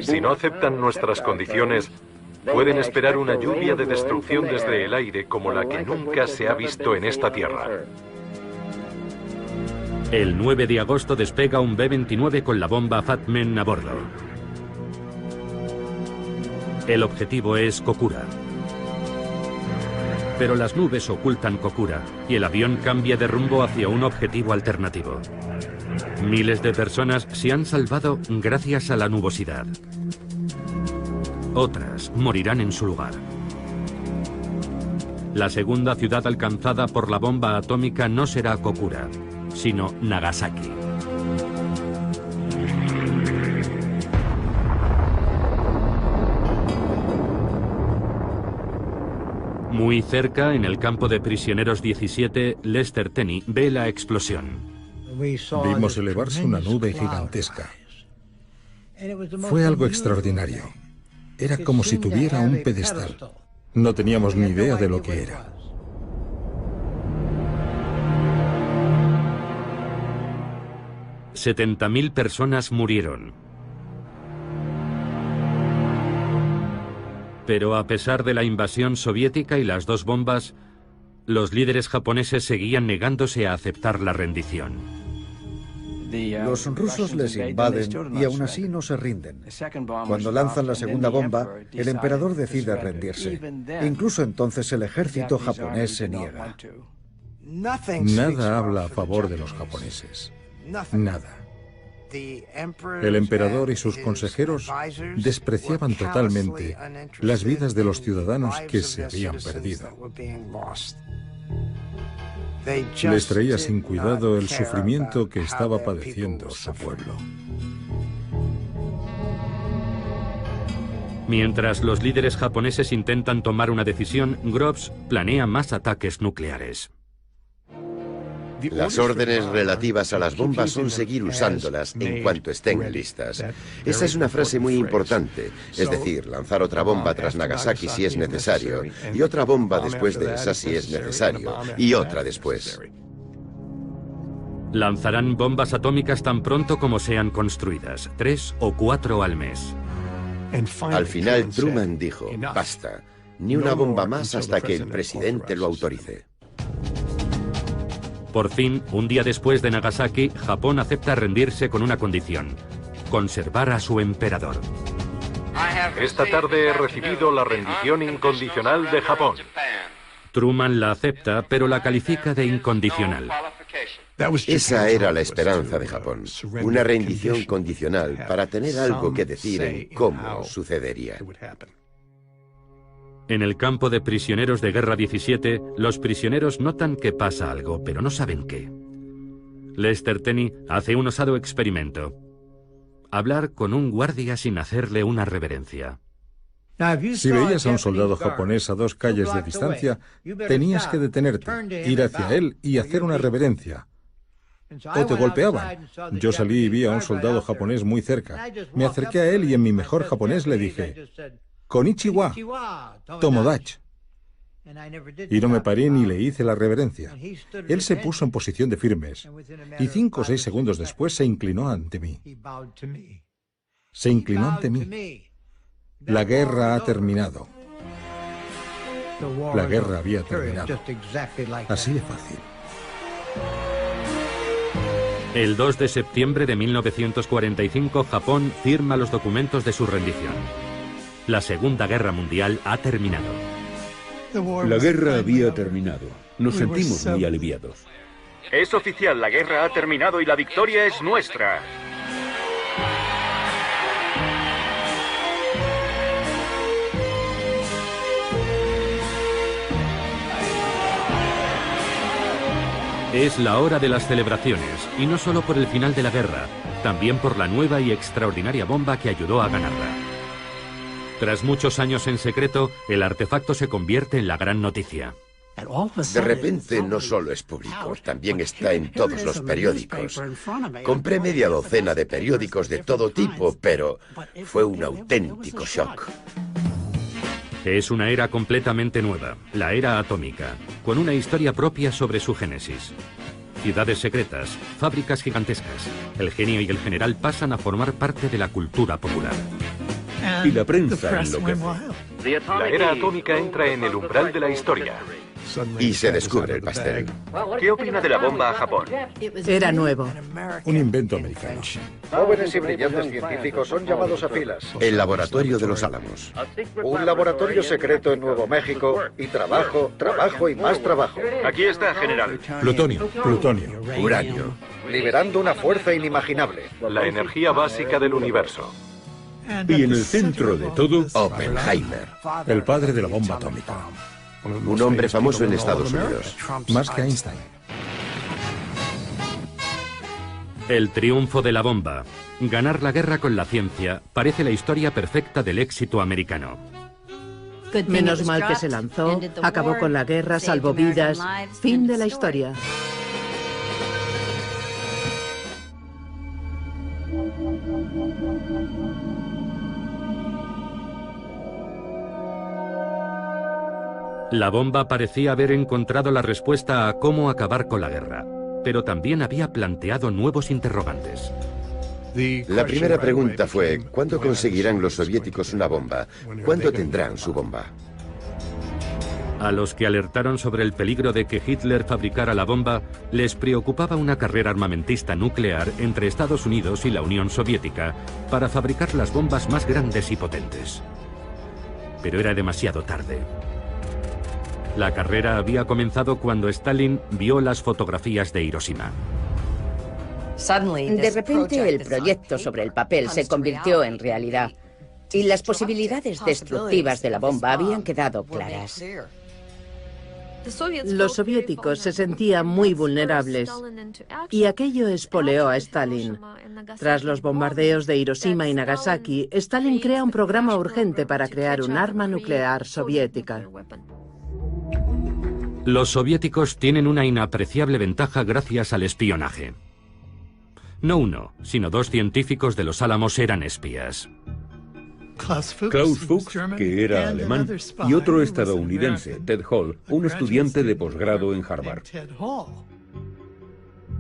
Si no aceptan nuestras condiciones, pueden esperar una lluvia de destrucción desde el aire como la que nunca se ha visto en esta tierra. El 9 de agosto despega un B-29 con la bomba Fat Man a bordo. El objetivo es Kokura. Pero las nubes ocultan Kokura y el avión cambia de rumbo hacia un objetivo alternativo. Miles de personas se han salvado gracias a la nubosidad. Otras morirán en su lugar. La segunda ciudad alcanzada por la bomba atómica no será Kokura, sino Nagasaki. Muy cerca, en el campo de prisioneros 17, Lester Tenney ve la explosión. Vimos elevarse una nube gigantesca. Fue algo extraordinario. Era como si tuviera un pedestal. No teníamos ni idea de lo que era. $70.000 personas murieron. Pero a pesar de la invasión soviética y las 2 bombas, los líderes japoneses seguían negándose a aceptar la rendición. Los rusos les invaden y aún así no se rinden. Cuando lanzan la segunda bomba, el emperador decide rendirse. Incluso entonces el ejército japonés se niega. Nada habla a favor de los japoneses. Nada. El emperador y sus consejeros despreciaban totalmente las vidas de los ciudadanos que se habían perdido. Les traía sin cuidado el sufrimiento que estaba padeciendo su pueblo. Mientras los líderes japoneses intentan tomar una decisión, Groves planea más ataques nucleares. Las órdenes relativas a las bombas son seguir usándolas en cuanto estén listas. Esa es una frase muy importante, es decir, lanzar otra bomba tras Nagasaki si es necesario, y otra bomba después de esa si es necesario, y otra después. Lanzarán bombas atómicas tan pronto como sean construidas, 3 o 4 al mes. Al final Truman dijo, basta, ni una bomba más hasta que el presidente lo autorice. Por fin, un día después de Nagasaki, Japón acepta rendirse con una condición: conservar a su emperador. Esta tarde he recibido la rendición incondicional de Japón. Truman la acepta, pero la califica de incondicional. Esa era la esperanza de Japón, una rendición condicional para tener algo que decir en cómo sucedería. En el campo de prisioneros de guerra 17, los prisioneros notan que pasa algo, pero no saben qué. Lester Tenney hace un osado experimento: hablar con un guardia sin hacerle una reverencia. Si veías a un soldado japonés a 2 calles de distancia, tenías que detenerte, ir hacia él y hacer una reverencia. O te golpeaban. Yo salí y vi a un soldado japonés muy cerca. Me acerqué a él y en mi mejor japonés le dije: "Konnichiwa, Tomodachi". Y no me paré ni le hice la reverencia. Él se puso en posición de firmes y 5 o 6 segundos después se inclinó ante mí. Se inclinó ante mí. La guerra ha terminado. La guerra había terminado. Así de fácil. El 2 de septiembre de 1945, Japón firma los documentos de su rendición. La Segunda Guerra Mundial ha terminado. La guerra había terminado. Nos sentimos muy aliviados. Es oficial, la guerra ha terminado y la victoria es nuestra. Es la hora de las celebraciones, y no solo por el final de la guerra, también por la nueva y extraordinaria bomba que ayudó a ganarla. Tras muchos años en secreto, el artefacto se convierte en la gran noticia. De repente no solo es público, también está en todos los periódicos. Compré media docena de periódicos de todo tipo, pero fue un auténtico shock. Es una era completamente nueva, la era atómica, con una historia propia sobre su génesis. Ciudades secretas, fábricas gigantescas, el genio y el general pasan a formar parte de la cultura popular. Y la prensa enloquece. La era atómica entra en el umbral de la historia. Y se descubre el pastel. ¿Qué opina de la bomba a Japón? Era nuevo. Un invento americano. Jóvenes y brillantes científicos son llamados a filas. El laboratorio de los Álamos. Un laboratorio secreto en Nuevo México y trabajo, trabajo y más trabajo. Aquí está, general. Plutonio. Plutonio. Uranio. Liberando una fuerza inimaginable. La energía básica del universo. Y en el centro de todo, Oppenheimer. El padre de la bomba atómica. Un hombre famoso en Estados Unidos. Más que Einstein. El triunfo de la bomba. Ganar la guerra con la ciencia parece la historia perfecta del éxito americano. Menos mal que se lanzó, acabó con la guerra, salvó vidas. Fin de la historia. La bomba parecía haber encontrado la respuesta a cómo acabar con la guerra, pero también había planteado nuevos interrogantes. La primera pregunta fue, ¿cuándo conseguirán los soviéticos una bomba? ¿Cuándo tendrán su bomba? A los que alertaron sobre el peligro de que Hitler fabricara la bomba, les preocupaba una carrera armamentista nuclear entre Estados Unidos y la Unión Soviética para fabricar las bombas más grandes y potentes. Pero era demasiado tarde. La carrera había comenzado cuando Stalin vio las fotografías de Hiroshima. De repente el proyecto sobre el papel se convirtió en realidad y las posibilidades destructivas de la bomba habían quedado claras. Los soviéticos se sentían muy vulnerables y aquello espoleó a Stalin. Tras los bombardeos de Hiroshima y Nagasaki, Stalin crea un programa urgente para crear un arma nuclear soviética. Los soviéticos tienen una inapreciable ventaja gracias al espionaje. No uno, sino 2 científicos de los Álamos eran espías. Klaus Fuchs, que era alemán, y otro estadounidense, Ted Hall, un estudiante de posgrado en Harvard.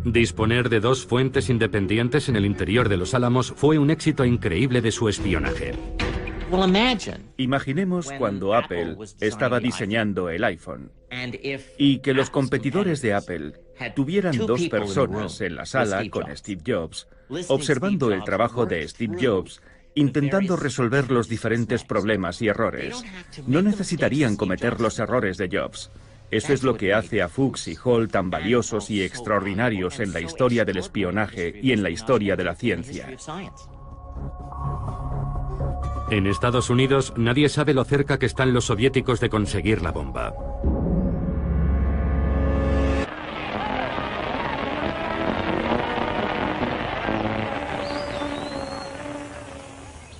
Disponer de 2 fuentes independientes en el interior de los Álamos fue un éxito increíble de su espionaje. Imaginemos cuando Apple estaba diseñando el iPhone y que los competidores de Apple tuvieran dos personas en la sala con Steve Jobs, observando el trabajo de Steve Jobs, intentando resolver los diferentes problemas y errores. No necesitarían cometer los errores de Jobs. Eso es lo que hace a Fuchs y Hall tan valiosos y extraordinarios en la historia del espionaje y en la historia de la ciencia. En Estados Unidos, nadie sabe lo cerca que están los soviéticos de conseguir la bomba.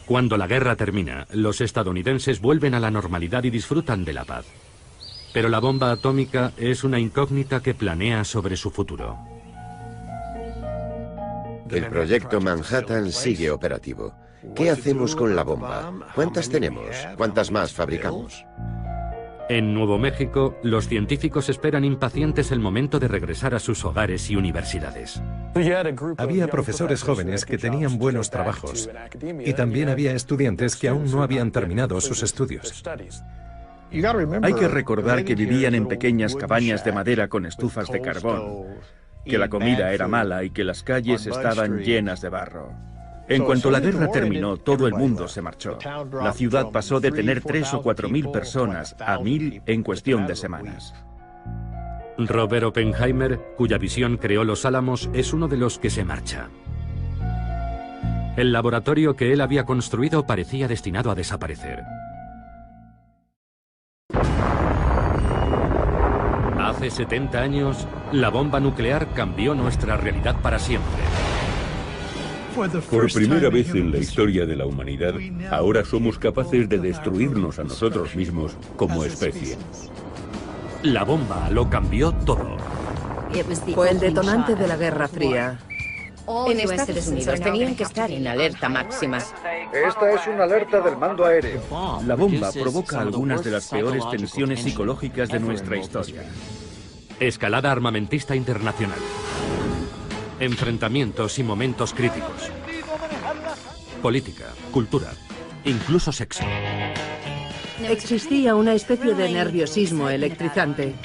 Cuando la guerra termina, los estadounidenses vuelven a la normalidad y disfrutan de la paz. Pero la bomba atómica es una incógnita que planea sobre su futuro. El proyecto Manhattan sigue operativo. ¿Qué hacemos con la bomba? ¿Cuántas tenemos? ¿Cuántas más fabricamos? En Nuevo México, los científicos esperan impacientes el momento de regresar a sus hogares y universidades. Había profesores jóvenes que tenían buenos trabajos y también había estudiantes que aún no habían terminado sus estudios. Hay que recordar que vivían en pequeñas cabañas de madera con estufas de carbón, que la comida era mala y que las calles estaban llenas de barro. En cuanto la guerra terminó, todo el mundo se marchó. La ciudad pasó de tener 3.000 o 4.000 personas a 1.000 en cuestión de semanas. Robert Oppenheimer, cuya visión creó Los Álamos, es uno de los que se marcha. El laboratorio que él había construido parecía destinado a desaparecer. Hace 70 años, la bomba nuclear cambió nuestra realidad para siempre. Por primera vez en la historia de la humanidad, ahora somos capaces de destruirnos a nosotros mismos como especie. La bomba lo cambió todo. Fue el detonante de la Guerra Fría. En Estados Unidos tenían que estar en alerta máxima. Esta es una alerta del mando aéreo. La bomba provoca algunas de las peores tensiones psicológicas de nuestra historia. Escalada armamentista internacional. Enfrentamientos y momentos críticos. Política, cultura, incluso sexo. Existía una especie de nerviosismo electrizante.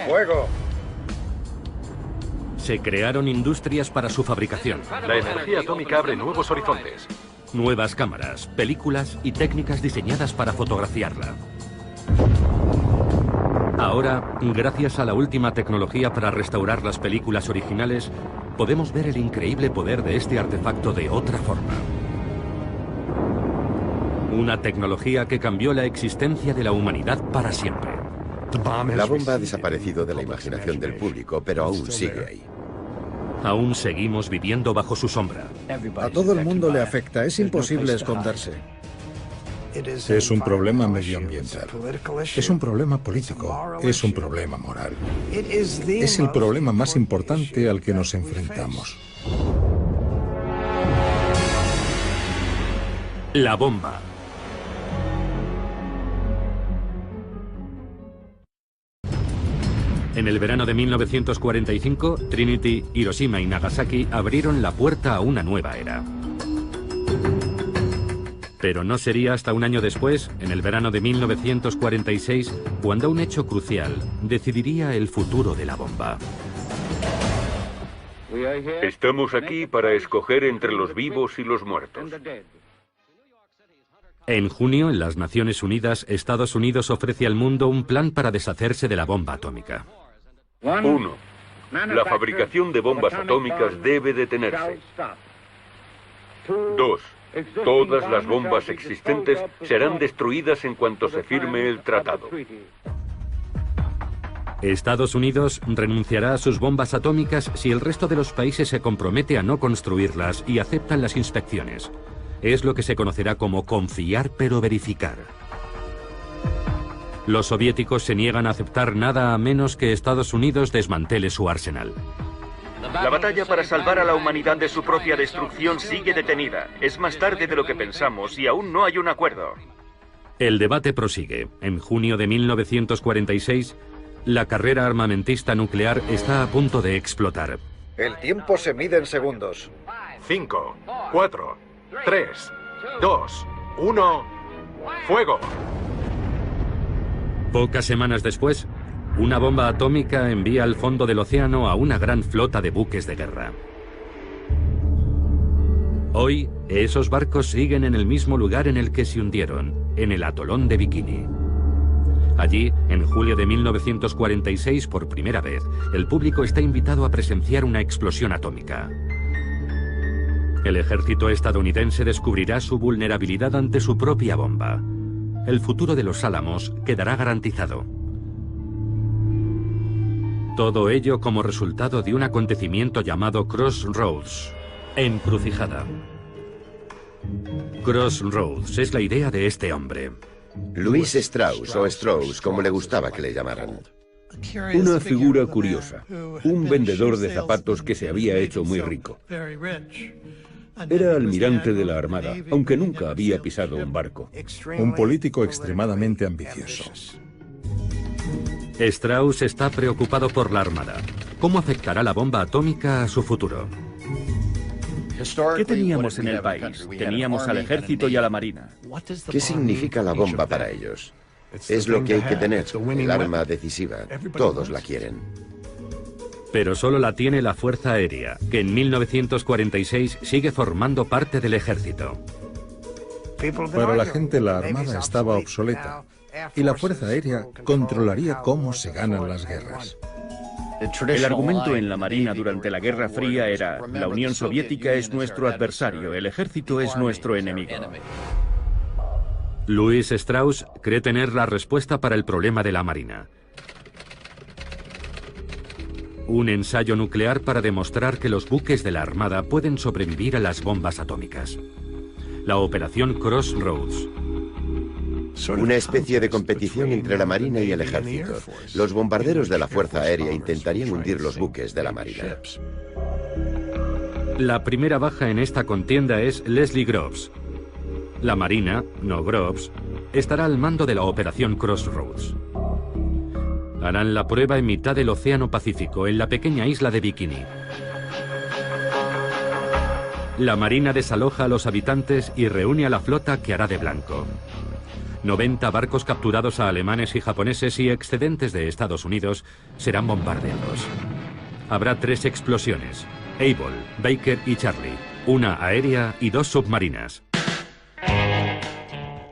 ¡Fuego! Se crearon industrias para su fabricación. La energía atómica abre nuevos horizontes. Nuevas cámaras, películas y técnicas diseñadas para fotografiarla. Ahora, gracias a la última tecnología para restaurar las películas originales, podemos ver el increíble poder de este artefacto de otra forma. Una tecnología que cambió la existencia de la humanidad para siempre. La bomba ha desaparecido de la imaginación del público, pero aún sigue ahí. Aún seguimos viviendo bajo su sombra. A todo el mundo le afecta, es imposible esconderse. Es un problema medioambiental, es un problema político, es un problema moral. Es el problema más importante al que nos enfrentamos. La bomba. En el verano de 1945, Trinity, Hiroshima y Nagasaki abrieron la puerta a una nueva era. Pero no sería hasta un año después, en el verano de 1946, cuando un hecho crucial decidiría el futuro de la bomba. Estamos aquí para escoger entre los vivos y los muertos. En junio, en las Naciones Unidas, Estados Unidos ofrece al mundo un plan para deshacerse de la bomba atómica. 1. La fabricación de bombas atómicas debe detenerse. 2. Todas las bombas existentes serán destruidas en cuanto se firme el tratado. Estados Unidos renunciará a sus bombas atómicas si el resto de los países se compromete a no construirlas y aceptan las inspecciones. Es lo que se conocerá como confiar pero verificar. Los soviéticos se niegan a aceptar nada a menos que Estados Unidos desmantele su arsenal. La batalla para salvar a la humanidad de su propia destrucción sigue detenida. Es más tarde de lo que pensamos y aún no hay un acuerdo. El debate prosigue. En junio de 1946, la carrera armamentista nuclear está a punto de explotar. El tiempo se mide en segundos. 5, 4, 3, 2, 1... ¡Fuego! Pocas semanas después, Una bomba atómica envía al fondo del océano a una gran flota de buques de guerra. Hoy, esos barcos siguen en el mismo lugar en el que se hundieron, en el atolón de Bikini. Allí, en julio de 1946, por primera vez, el público está invitado a presenciar una explosión atómica. El ejército estadounidense descubrirá su vulnerabilidad ante su propia bomba. El futuro de los Álamos quedará garantizado. Todo ello como resultado de un acontecimiento llamado Crossroads, encrucijada. Crossroads es la idea de este hombre. Louis Strauss, o Strauss, como le gustaba que le llamaran. Una figura curiosa, un vendedor de zapatos que se había hecho muy rico. Era almirante de la Armada, aunque nunca había pisado un barco. Un político extremadamente ambicioso. Strauss está preocupado por la Armada. ¿Cómo afectará la bomba atómica a su futuro? ¿Qué teníamos en el país? Teníamos al ejército y a la marina. ¿Qué significa la bomba para ellos? Es lo que hay que tener, el arma decisiva. Todos la quieren. Pero solo la tiene la Fuerza Aérea, que en 1946 sigue formando parte del ejército. Para la gente la Armada estaba obsoleta y la Fuerza Aérea controlaría cómo se ganan las guerras. El argumento en la Marina durante la Guerra Fría era: la Unión Soviética es nuestro adversario, el ejército es nuestro enemigo. Louis Strauss cree tener la respuesta para el problema de la Marina. Un ensayo nuclear para demostrar que los buques de la Armada pueden sobrevivir a las bombas atómicas. La Operación Crossroads. Una especie de competición entre la Marina y el ejército. Los bombarderos de la Fuerza Aérea intentarían hundir los buques de la Marina. La primera baja en esta contienda es Leslie Groves. La Marina, no Groves, estará al mando de la Operación Crossroads. Harán la prueba en mitad del Océano Pacífico, en la pequeña isla de Bikini. La Marina desaloja a los habitantes y reúne a la flota que hará de blanco. 90 barcos capturados a alemanes y japoneses y excedentes de Estados Unidos serán bombardeados. Habrá 3 explosiones: Able, Baker y Charlie, una aérea y 2 submarinas.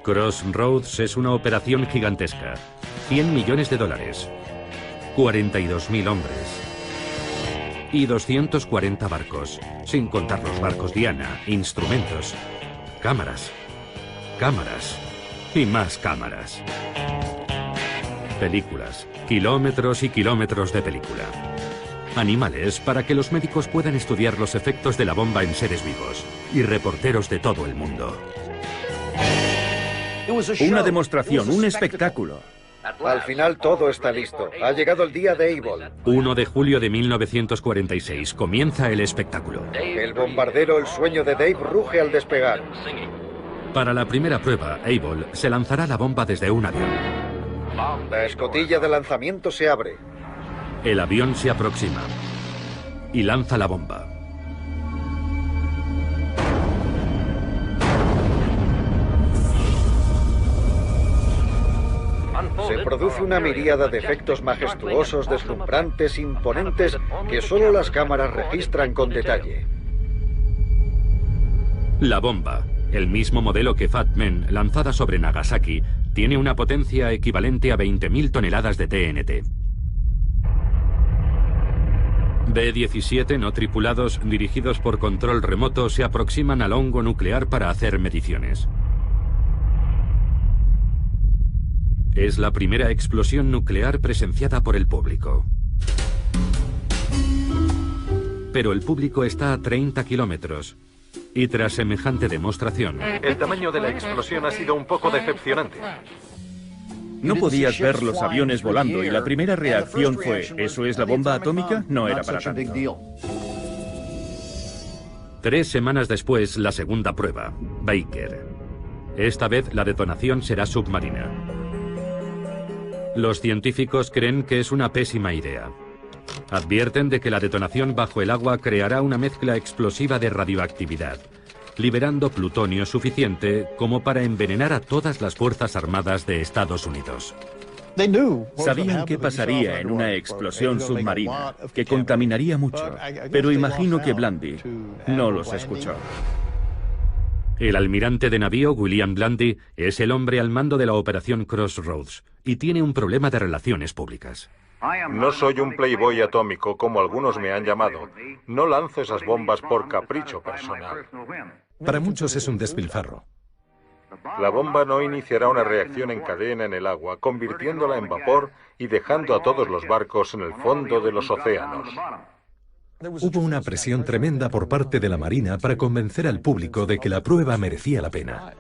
Crossroads es una operación gigantesca. $100 millones, 42.000 hombres y 240 barcos, sin contar los barcos Diana, instrumentos, cámaras, cámaras y más cámaras. Películas, kilómetros y kilómetros de película. Animales para que los médicos puedan estudiar los efectos de la bomba en seres vivos. Y reporteros de todo el mundo. Una demostración, un espectáculo. Al final todo está listo. Ha llegado el día de Able. 1 de julio de 1946. Comienza el espectáculo. El bombardero El Sueño de Dave ruge al despegar. Para la primera prueba, Able se lanzará la bomba desde un avión. La escotilla de lanzamiento se abre. El avión se aproxima y lanza la bomba. Se produce una miríada de efectos majestuosos, deslumbrantes, imponentes, que solo las cámaras registran con detalle. La bomba, el mismo modelo que Fat Man, lanzada sobre Nagasaki, tiene una potencia equivalente a 20.000 toneladas de TNT. B-17 no tripulados, dirigidos por control remoto, se aproximan al hongo nuclear para hacer mediciones. Es la primera explosión nuclear presenciada por el público. Pero el público está a 30 kilómetros. Y tras semejante demostración... El tamaño de la explosión ha sido un poco decepcionante. No podías ver los aviones volando y la primera reacción fue: ¿eso es la bomba atómica? No era para tanto. 3 semanas después, la segunda prueba, Baker. Esta vez la detonación será submarina. Los científicos creen que es una pésima idea. Advierten de que la detonación bajo el agua creará una mezcla explosiva de radioactividad, liberando plutonio suficiente como para envenenar a todas las fuerzas armadas de Estados Unidos. Sabían qué pasaría en una explosión submarina, que contaminaría mucho, pero imagino que Blandy no los escuchó. El almirante de navío William Blandy es el hombre al mando de la operación Crossroads y tiene un problema de relaciones públicas. No soy un playboy atómico como algunos me han llamado. No lanzo esas bombas por capricho personal. Para muchos es un despilfarro. La bomba no iniciará una reacción en cadena en el agua, convirtiéndola en vapor y dejando a todos los barcos en el fondo de los océanos. Hubo una presión tremenda por parte de la Marina para convencer al público de que la prueba merecía la pena.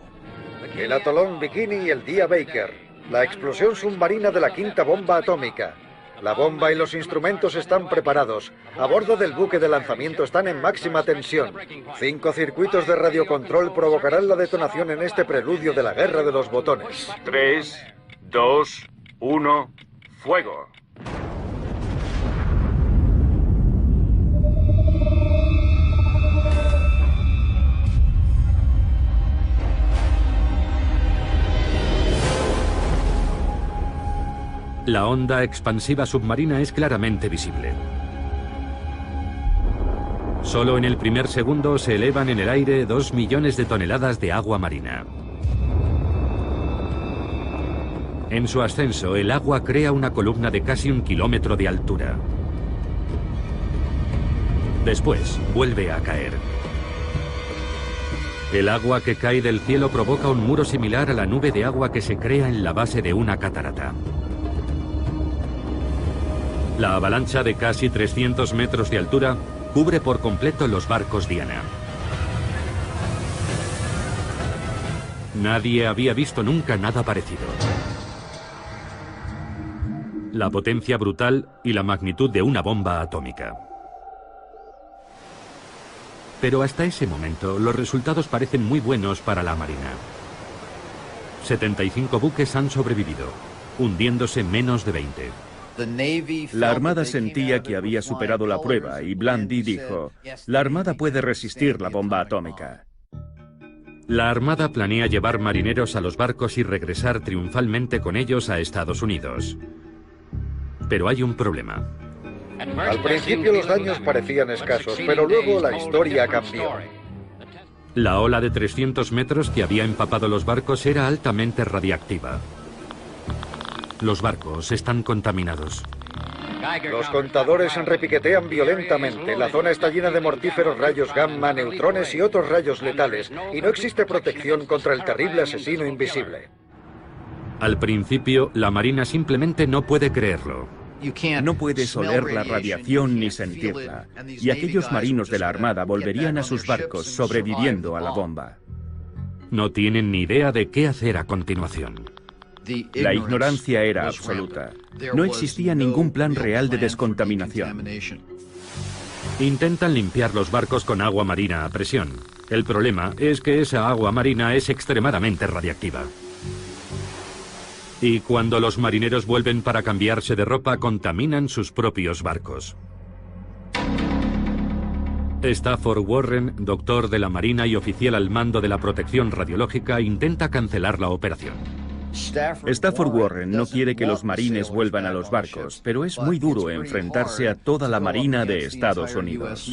El atolón Bikini y el día Baker. La explosión submarina de la quinta bomba atómica. La bomba y los instrumentos están preparados. A bordo del buque de lanzamiento están en máxima tensión. 5 circuitos de radiocontrol provocarán la detonación en este preludio de la guerra de los botones. 3, 2, 1, fuego. La onda expansiva submarina es claramente visible. Solo en el primer segundo se elevan en el aire 2 millones de toneladas de agua marina. En su ascenso, el agua crea una columna de casi 1 kilómetro de altura. Después, vuelve a caer. El agua que cae del cielo provoca un muro similar a la nube de agua que se crea en la base de una catarata. La avalancha de casi 300 metros de altura cubre por completo los barcos Diana. Nadie había visto nunca nada parecido. La potencia brutal y la magnitud de una bomba atómica. Pero hasta ese momento, los resultados parecen muy buenos para la Marina. 75 buques han sobrevivido, hundiéndose menos de 20. La Armada sentía que había superado la prueba y Blandy dijo, la Armada puede resistir la bomba atómica. La Armada planea llevar marineros a los barcos y regresar triunfalmente con ellos a Estados Unidos. Pero hay un problema. Al principio los daños parecían escasos, pero luego la historia cambió. La ola de 300 metros que había empapado los barcos era altamente radiactiva. Los barcos están contaminados. Los contadores repiquetean violentamente. La zona está llena de mortíferos rayos gamma, neutrones y otros rayos letales, y no existe protección contra el terrible asesino invisible. Al principio, la Marina simplemente no puede creerlo. No puedes oler la radiación ni sentirla, y aquellos marinos de la Armada volverían a sus barcos sobreviviendo a la bomba. No tienen ni idea de qué hacer a continuación. La ignorancia era absoluta. No existía ningún plan real de descontaminación. Intentan limpiar los barcos con agua marina a presión. El problema es que esa agua marina es extremadamente radiactiva. Y cuando los marineros vuelven para cambiarse de ropa, contaminan sus propios barcos. Stafford Warren, doctor de la Marina y oficial al mando de la protección radiológica, intenta cancelar la operación. Stafford Warren no quiere que los marines vuelvan a los barcos, pero es muy duro enfrentarse a toda la Marina de Estados Unidos.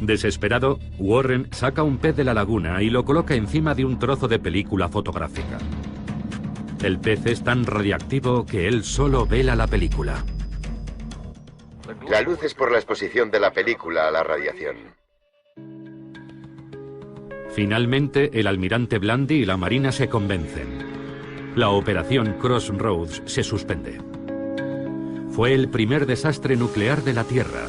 Desesperado, Warren saca un pez de la laguna y lo coloca encima de un trozo de película fotográfica. El pez es tan radiactivo que él solo vela la película. La luz es por la exposición de la película a la radiación. Finalmente, el almirante Blandy y la Marina se convencen. La operación Crossroads se suspende. Fue el primer desastre nuclear de la Tierra.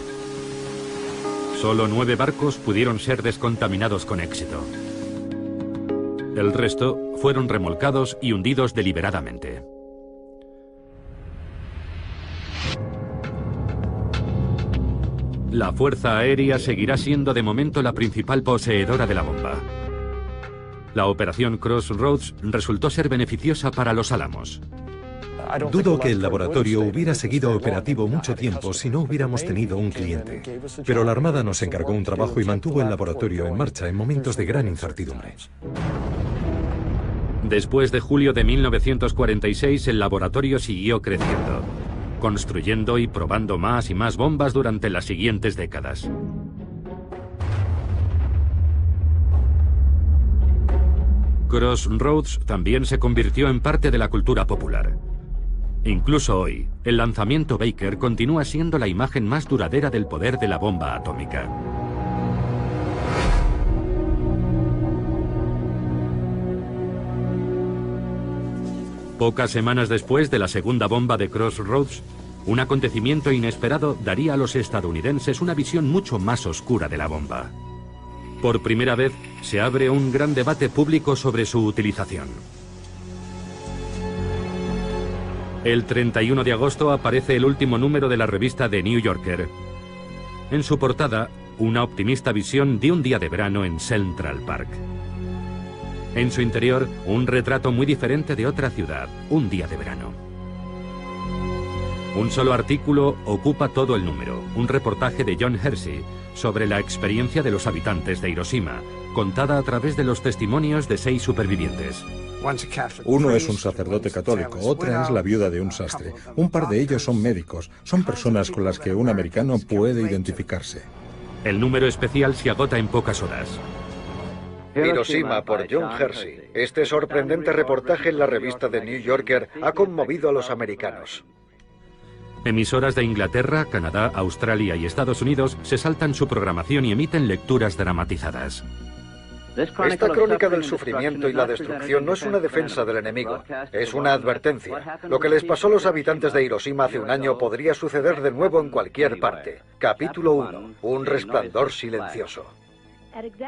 Solo 9 barcos pudieron ser descontaminados con éxito. El resto fueron remolcados y hundidos deliberadamente. La Fuerza Aérea seguirá siendo de momento la principal poseedora de la bomba. La operación Crossroads resultó ser beneficiosa para los Álamos. Dudo que el laboratorio hubiera seguido operativo mucho tiempo si no hubiéramos tenido un cliente. Pero la Armada nos encargó un trabajo y mantuvo el laboratorio en marcha en momentos de gran incertidumbre. Después de julio de 1946, el laboratorio siguió creciendo, construyendo y probando más y más bombas durante las siguientes décadas. Crossroads también se convirtió en parte de la cultura popular. Incluso hoy, el lanzamiento Baker continúa siendo la imagen más duradera del poder de la bomba atómica. Pocas semanas después de la segunda bomba de Crossroads, un acontecimiento inesperado daría a los estadounidenses una visión mucho más oscura de la bomba. Por primera vez, se abre un gran debate público sobre su utilización. El 31 de agosto aparece el último número de la revista The New Yorker. En su portada, una optimista visión de un día de verano en Central Park. En su interior, un retrato muy diferente de otra ciudad, un día de verano. Un solo artículo ocupa todo el número, un reportaje de John Hersey sobre la experiencia de los habitantes de Hiroshima, contada a través de los testimonios de 6 supervivientes. Uno es un sacerdote católico, otra es la viuda de un sastre. Un par de ellos son médicos, son personas con las que un americano puede identificarse. El número especial se agota en pocas horas. Hiroshima por John Hersey. Este sorprendente reportaje en la revista The New Yorker ha conmovido a los americanos. Emisoras de Inglaterra, Canadá, Australia y Estados Unidos se saltan su programación y emiten lecturas dramatizadas. Esta crónica del sufrimiento y la destrucción no es una defensa del enemigo, es una advertencia. Lo que les pasó a los habitantes de Hiroshima hace un año podría suceder de nuevo en cualquier parte. Capítulo 1. Un resplandor silencioso.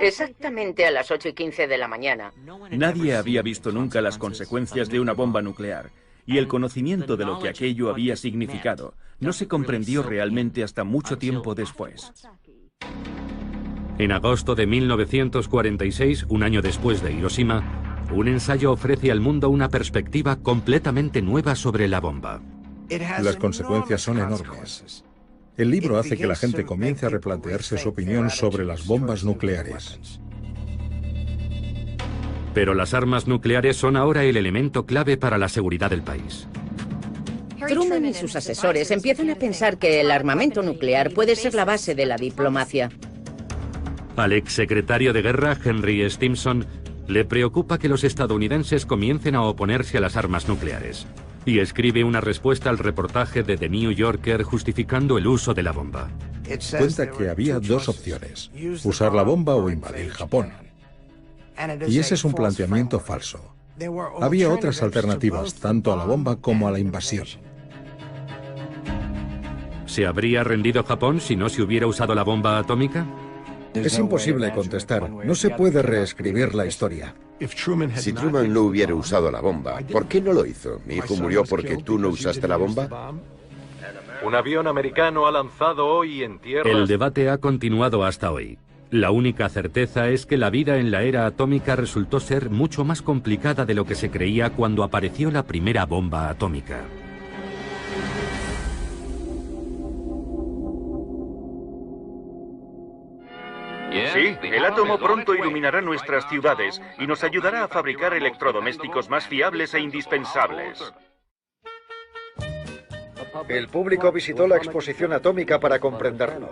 Exactamente a las 8:15 de la mañana. Nadie había visto nunca las consecuencias de una bomba nuclear, y el conocimiento de lo que aquello había significado no se comprendió realmente hasta mucho tiempo después. En agosto de 1946, un año después de Hiroshima, un ensayo ofrece al mundo una perspectiva completamente nueva sobre la bomba. Las consecuencias son enormes. El libro hace que la gente comience a replantearse su opinión sobre las bombas nucleares. Pero las armas nucleares son ahora el elemento clave para la seguridad del país. Truman y sus asesores empiezan a pensar que el armamento nuclear puede ser la base de la diplomacia. Al exsecretario de Guerra, Henry Stimson, le preocupa que los estadounidenses comiencen a oponerse a las armas nucleares. Y escribe una respuesta al reportaje de The New Yorker justificando el uso de la bomba. Cuenta que había 2 opciones, usar la bomba o invadir Japón. Y ese es un planteamiento falso. Había otras alternativas, tanto a la bomba como a la invasión. ¿Se habría rendido Japón si no se hubiera usado la bomba atómica? Es imposible contestar. No se puede reescribir la historia. Si Truman no hubiera usado la bomba, ¿por qué no lo hizo? ¿Mi hijo murió porque tú no usaste la bomba? Un avión americano ha lanzado hoy en tierra. El debate ha continuado hasta hoy. La única certeza es que la vida en la era atómica resultó ser mucho más complicada de lo que se creía cuando apareció la primera bomba atómica. Sí, el átomo pronto iluminará nuestras ciudades y nos ayudará a fabricar electrodomésticos más fiables e indispensables. El público visitó la exposición atómica para comprenderlo.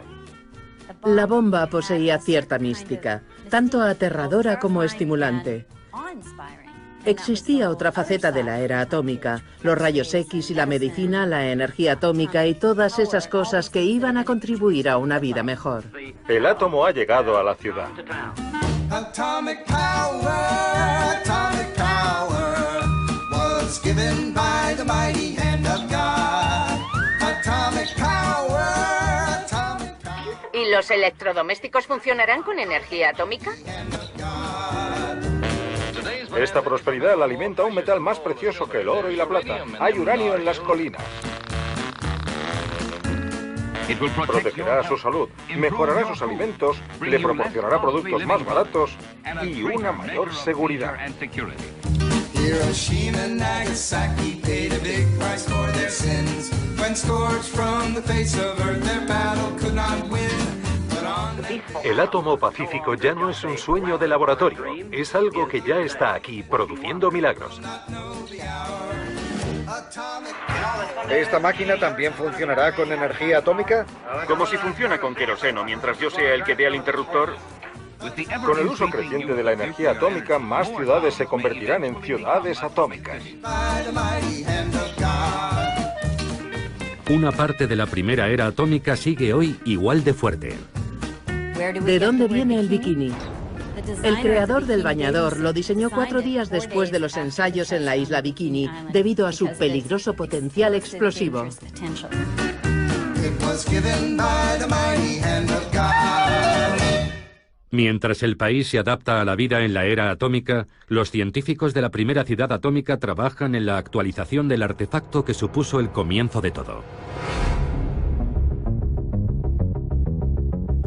La bomba poseía cierta mística, tanto aterradora como estimulante. Existía otra faceta de la era atómica, los rayos X y la medicina, la energía atómica y todas esas cosas que iban a contribuir a una vida mejor. El átomo ha llegado a la ciudad. Atomic power was given by the mighty hand of God. Atomic power. ¿Y los electrodomésticos funcionarán con energía atómica? Esta prosperidad la alimenta un metal más precioso que el oro y la plata. Hay uranio en las colinas. Protegerá su salud, mejorará sus alimentos, le proporcionará productos más baratos y una mayor seguridad. Hiroshima and Nagasaki paid a big price for their sins. When scourged from the face of earth, their battle could not win. But on El átomo pacífico ya no es un sueño de laboratorio, es algo que ya está aquí, produciendo milagros. ¿Esta máquina también funcionará con energía atómica? Como si funciona con queroseno, mientras yo sea el que dé al interruptor. Con el uso creciente de la energía atómica, más ciudades se convertirán en ciudades atómicas. Una parte de la primera era atómica sigue hoy igual de fuerte. ¿De dónde viene el bikini? El creador del bañador lo diseñó 4 días después de los ensayos en la isla Bikini, debido a su peligroso potencial explosivo. Mientras el país se adapta a la vida en la era atómica, los científicos de la primera ciudad atómica trabajan en la actualización del artefacto que supuso el comienzo de todo.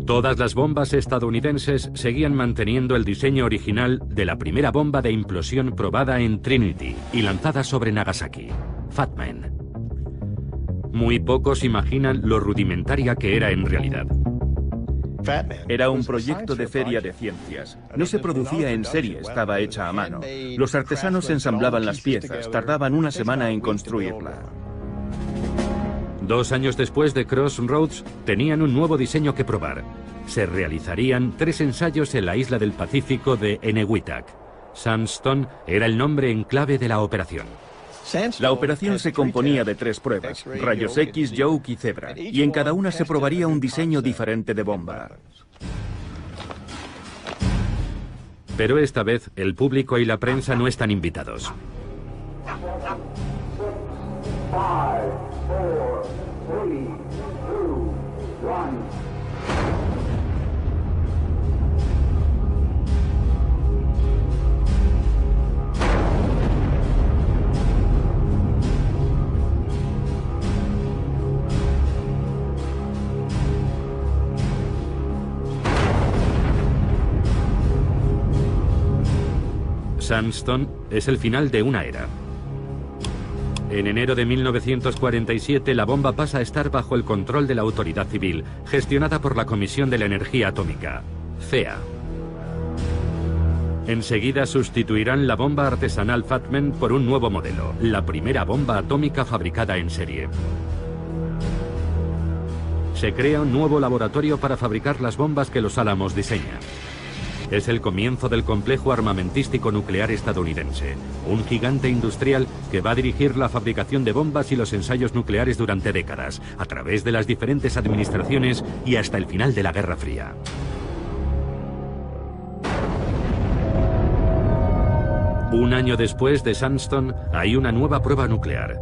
Todas las bombas estadounidenses seguían manteniendo el diseño original de la primera bomba de implosión probada en Trinity y lanzada sobre Nagasaki, Fat Man. Muy pocos imaginan lo rudimentaria que era en realidad. Era un proyecto de feria de ciencias. No se producía en serie, estaba hecha a mano. Los artesanos ensamblaban las piezas, tardaban una semana en construirla. 2 años después de Crossroads, tenían un nuevo diseño que probar. Se realizarían 3 ensayos en la isla del Pacífico de Enewetak. Sandstone era el nombre en clave de la operación. La operación se componía de 3 pruebas, rayos X, Yoke y Zebra, y en cada una se probaría un diseño diferente de bomba. Pero esta vez el público y la prensa no están invitados. 5, 4, 3, 2, 1. Sandstone es el final de una era. En enero de 1947, la bomba pasa a estar bajo el control de la autoridad civil, gestionada por la Comisión de la Energía Atómica, CEA. Enseguida sustituirán la bomba artesanal Fat Man por un nuevo modelo, la primera bomba atómica fabricada en serie. Se crea un nuevo laboratorio para fabricar las bombas que los Álamos diseñan. Es el comienzo del complejo armamentístico nuclear estadounidense, un gigante industrial que va a dirigir la fabricación de bombas y los ensayos nucleares durante décadas, a través de las diferentes administraciones y hasta el final de la Guerra Fría. Un año después de Sandstone hay una nueva prueba nuclear.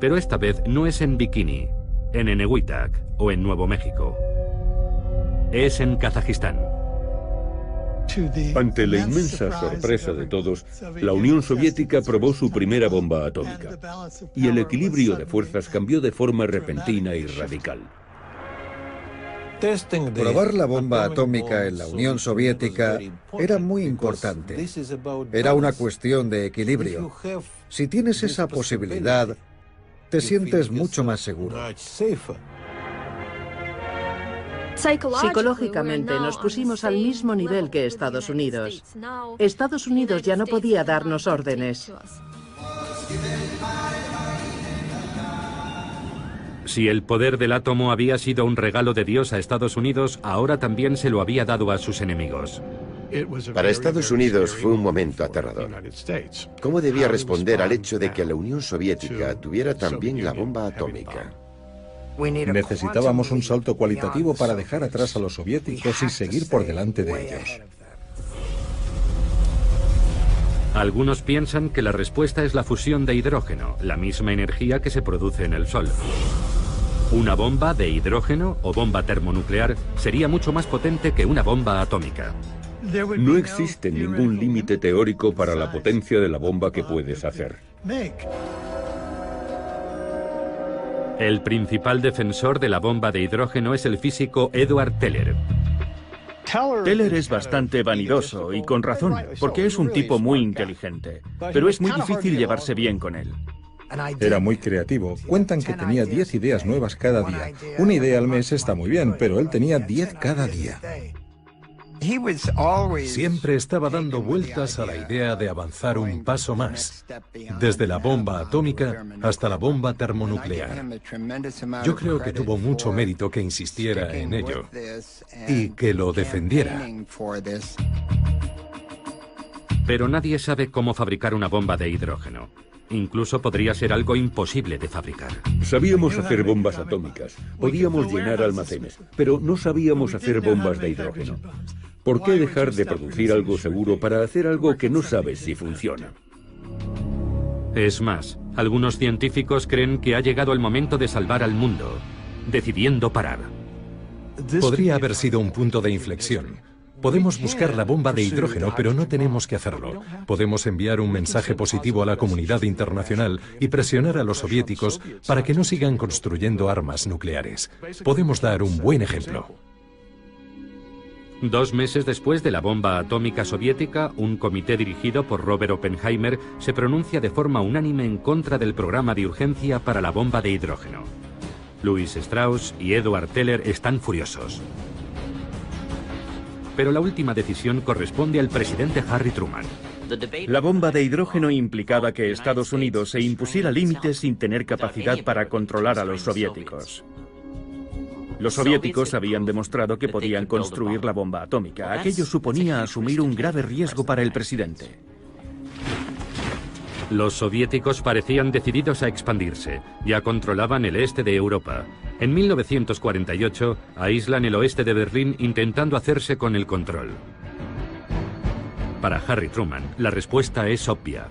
Pero esta vez no es en Bikini, en Enewetak o en Nuevo México. Es en Kazajistán. Ante la inmensa sorpresa de todos, la Unión Soviética probó su primera bomba atómica, y el equilibrio de fuerzas cambió de forma repentina y radical. Probar la bomba atómica en la Unión Soviética era muy importante. Era una cuestión de equilibrio. Si tienes esa posibilidad, te sientes mucho más seguro. Psicológicamente nos pusimos al mismo nivel que Estados Unidos. Estados Unidos ya no podía darnos órdenes. Si el poder del átomo había sido un regalo de Dios a Estados Unidos, ahora también se lo había dado a sus enemigos. Para Estados Unidos fue un momento aterrador. ¿Cómo debía responder al hecho de que la Unión Soviética tuviera también la bomba atómica? Necesitábamos un salto cualitativo para dejar atrás a los soviéticos y seguir por delante de ellos. Algunos piensan que la respuesta es la fusión de hidrógeno, la misma energía que se produce en el Sol. Una bomba de hidrógeno o bomba termonuclear sería mucho más potente que una bomba atómica. No existe ningún límite teórico para la potencia de la bomba que puedes hacer. El principal defensor de la bomba de hidrógeno es el físico Edward Teller. Teller es bastante vanidoso y con razón, porque es un tipo muy inteligente, pero es muy difícil llevarse bien con él. Era muy creativo. Cuentan que tenía 10 ideas nuevas cada día. Una idea al mes está muy bien, pero él tenía 10 cada día. Siempre estaba dando vueltas a la idea de avanzar un paso más, desde la bomba atómica hasta la bomba termonuclear. Yo creo que tuvo mucho mérito que insistiera en ello y que lo defendiera. Pero nadie sabe cómo fabricar una bomba de hidrógeno. Incluso podría ser algo imposible de fabricar. Sabíamos hacer bombas atómicas, podíamos llenar almacenes, pero no sabíamos hacer bombas de hidrógeno. ¿Por qué dejar de producir algo seguro para hacer algo que no sabes si funciona? Es más, algunos científicos creen que ha llegado el momento de salvar al mundo, decidiendo parar. Podría haber sido un punto de inflexión. Podemos buscar la bomba de hidrógeno, pero no tenemos que hacerlo. Podemos enviar un mensaje positivo a la comunidad internacional y presionar a los soviéticos para que no sigan construyendo armas nucleares. Podemos dar un buen ejemplo. 2 meses después de la bomba atómica soviética, un comité dirigido por Robert Oppenheimer se pronuncia de forma unánime en contra del programa de urgencia para la bomba de hidrógeno. Louis Strauss y Edward Teller están furiosos. Pero la última decisión corresponde al presidente Harry Truman. La bomba de hidrógeno implicaba que Estados Unidos se impusiera límites sin tener capacidad para controlar a los soviéticos. Los soviéticos habían demostrado que podían construir la bomba atómica. Aquello suponía asumir un grave riesgo para el presidente. Los soviéticos parecían decididos a expandirse. Ya controlaban el este de Europa. En 1948, aíslan el oeste de Berlín intentando hacerse con el control. Para Harry Truman, la respuesta es obvia.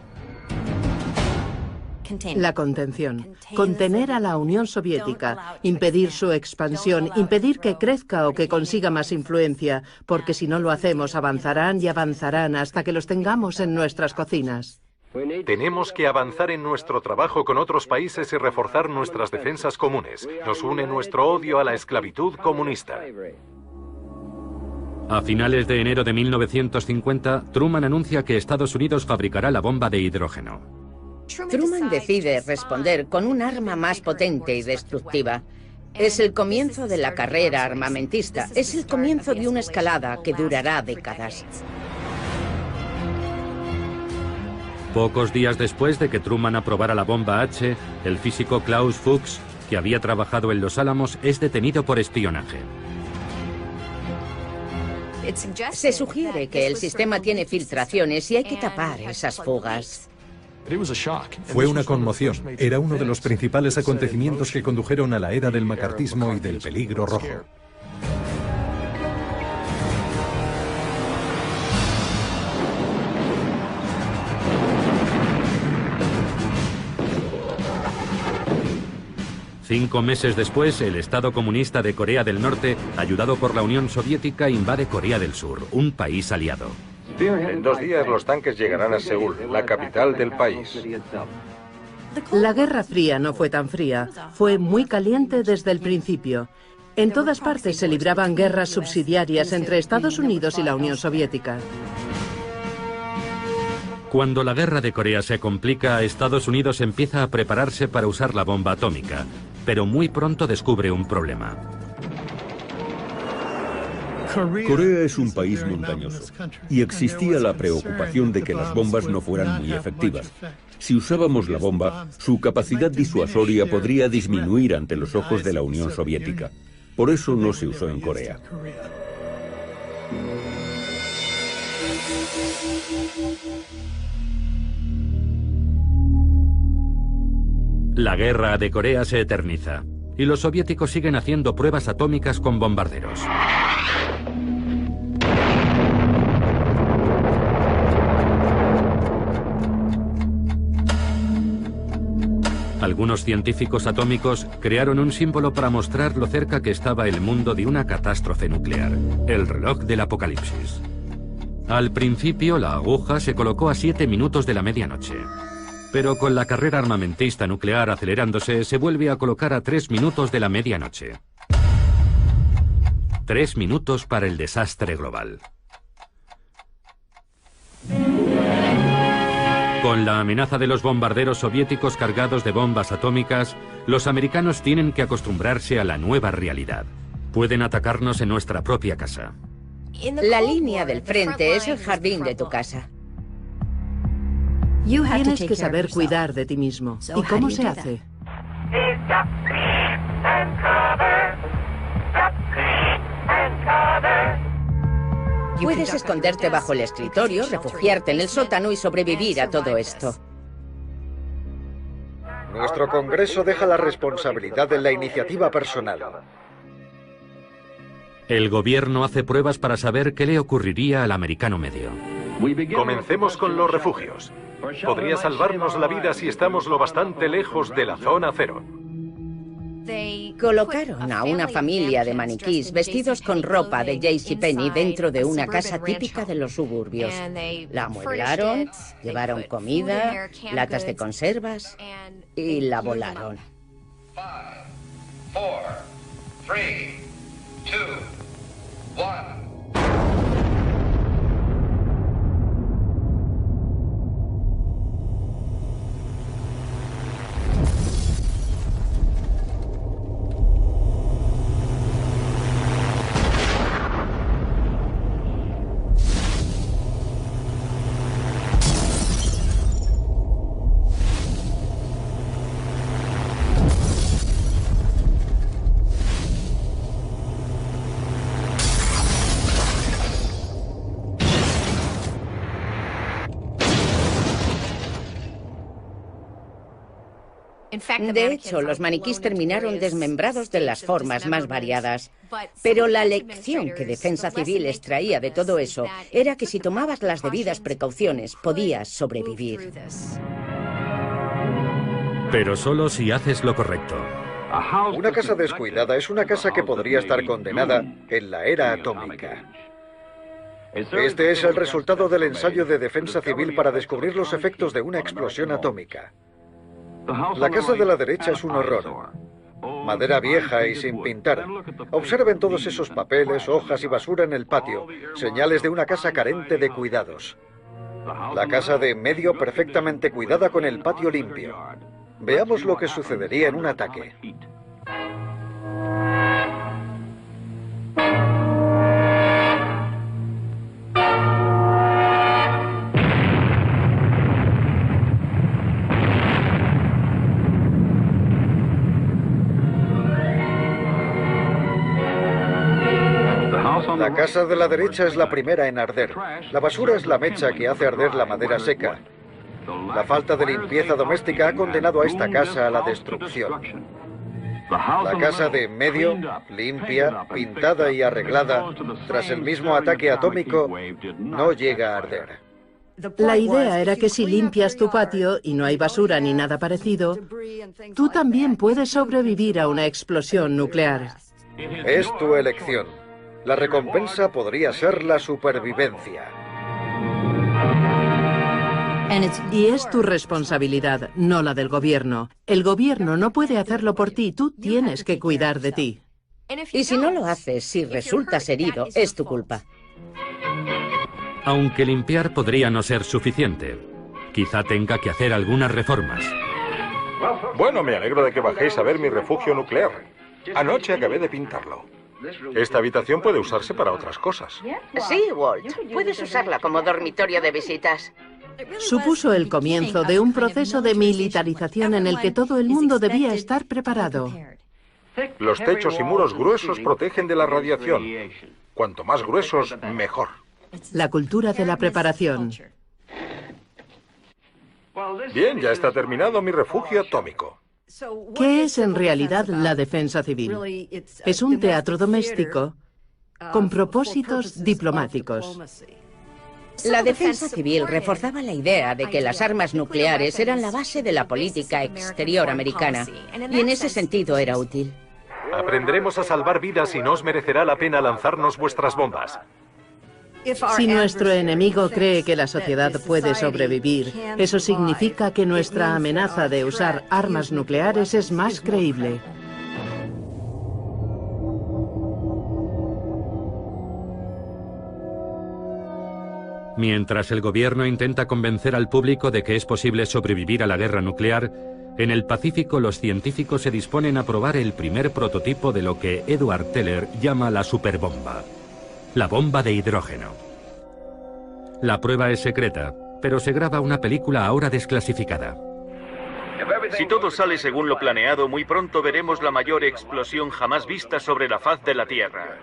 La contención. Contener a la Unión Soviética, impedir su expansión, impedir que crezca o que consiga más influencia, porque si no lo hacemos avanzarán y avanzarán hasta que los tengamos en nuestras cocinas. Tenemos que avanzar en nuestro trabajo con otros países y reforzar nuestras defensas comunes. Nos une nuestro odio a la esclavitud comunista. A finales de enero de 1950, Truman anuncia que Estados Unidos fabricará la bomba de hidrógeno. Truman decide responder con un arma más potente y destructiva. Es el comienzo de la carrera armamentista. Es el comienzo de una escalada que durará décadas. Pocos días después de que Truman aprobara la bomba H, el físico Klaus Fuchs, que había trabajado en Los Álamos, es detenido por espionaje. Se sugiere que el sistema tiene filtraciones y hay que tapar esas fugas. Fue una conmoción. Era uno de los principales acontecimientos que condujeron a la era del macartismo y del peligro rojo. Cinco meses después, el Estado comunista de Corea del Norte, ayudado por la Unión Soviética, invade Corea del Sur, un país aliado. En 2 días los tanques llegarán a Seúl, la capital del país. La Guerra Fría no fue tan fría, fue muy caliente desde el principio. En todas partes se libraban guerras subsidiarias entre Estados Unidos y la Unión Soviética. Cuando la guerra de Corea se complica, Estados Unidos empieza a prepararse para usar la bomba atómica, pero muy pronto descubre un problema. Corea es un país montañoso y existía la preocupación de que las bombas no fueran muy efectivas. Si usábamos la bomba, su capacidad disuasoria podría disminuir ante los ojos de la Unión Soviética. Por eso no se usó en Corea. La guerra de Corea se eterniza y los soviéticos siguen haciendo pruebas atómicas con bombarderos. Algunos científicos atómicos crearon un símbolo para mostrar lo cerca que estaba el mundo de una catástrofe nuclear, el reloj del apocalipsis. Al principio, la aguja se colocó a 7 minutos de la medianoche. Pero con la carrera armamentista nuclear acelerándose, se vuelve a colocar a 3 minutos de la medianoche. 3 minutos para el desastre global. Con Con la amenaza de los bombarderos soviéticos cargados de bombas atómicas, los americanos tienen que acostumbrarse a la nueva realidad. Pueden atacarnos en nuestra propia casa. La línea del frente es el jardín de tu casa. Tienes que saber cuidar de ti mismo. ¿Y cómo se hace? Puedes esconderte bajo el escritorio, refugiarte en el sótano y sobrevivir a todo esto. Nuestro Congreso deja la responsabilidad en la iniciativa personal. El gobierno hace pruebas para saber qué le ocurriría al americano medio. Comencemos con los refugios. Podría salvarnos la vida si estamos lo bastante lejos de la zona cero. Colocaron a una familia de maniquís vestidos con ropa de JCPenney dentro de una casa típica de los suburbios. La amueblaron, llevaron comida, latas de conservas y la volaron. 5, 4, 3, 2, 1. De hecho, los maniquís terminaron desmembrados de las formas más variadas. Pero la lección que Defensa Civil extraía de todo eso era que si tomabas las debidas precauciones, podías sobrevivir. Pero solo si haces lo correcto. Una casa descuidada es una casa que podría estar condenada en la era atómica. Este es el resultado del ensayo de Defensa Civil para descubrir los efectos de una explosión atómica. La casa de la derecha es un horror. Madera vieja y sin pintar. Observen todos esos papeles, hojas y basura en el patio, señales de una casa carente de cuidados. La casa de en medio perfectamente cuidada con el patio limpio. Veamos lo que sucedería en un ataque. La casa de la derecha es la primera en arder. La basura es la mecha que hace arder la madera seca. La falta de limpieza doméstica ha condenado a esta casa a la destrucción. La casa de en medio, limpia, pintada y arreglada, tras el mismo ataque atómico, no llega a arder. La idea era que si limpias tu patio y no hay basura ni nada parecido, tú también puedes sobrevivir a una explosión nuclear. Es tu elección. La recompensa podría ser la supervivencia. Y es tu responsabilidad, no la del gobierno. El gobierno no puede hacerlo por ti, tú tienes que cuidar de ti. Y si no lo haces, si resultas herido, es tu culpa. Aunque limpiar podría no ser suficiente. Quizá tenga que hacer algunas reformas. Bueno, me alegro de que bajéis a ver mi refugio nuclear. Anoche acabé de pintarlo. Esta habitación puede usarse para otras cosas. Sí, Walt. Puedes usarla como dormitorio de visitas. Supuso el comienzo de un proceso de militarización en el que todo el mundo debía estar preparado. Los techos y muros gruesos protegen de la radiación. Cuanto más gruesos, mejor. La cultura de la preparación. Bien, ya está terminado mi refugio atómico. ¿Qué es en realidad la defensa civil? Es un teatro doméstico con propósitos diplomáticos. La defensa civil reforzaba la idea de que las armas nucleares eran la base de la política exterior americana, y en ese sentido era útil. Aprenderemos a salvar vidas y no os merecerá la pena lanzarnos vuestras bombas. Si nuestro enemigo cree que la sociedad puede sobrevivir, eso significa que nuestra amenaza de usar armas nucleares es más creíble. Mientras el gobierno intenta convencer al público de que es posible sobrevivir a la guerra nuclear, en el Pacífico los científicos se disponen a probar el primer prototipo de lo que Edward Teller llama la superbomba, la bomba de hidrógeno. La prueba es secreta, pero se graba una película ahora desclasificada. Si todo sale según lo planeado, muy pronto veremos la mayor explosión jamás vista sobre la faz de la Tierra.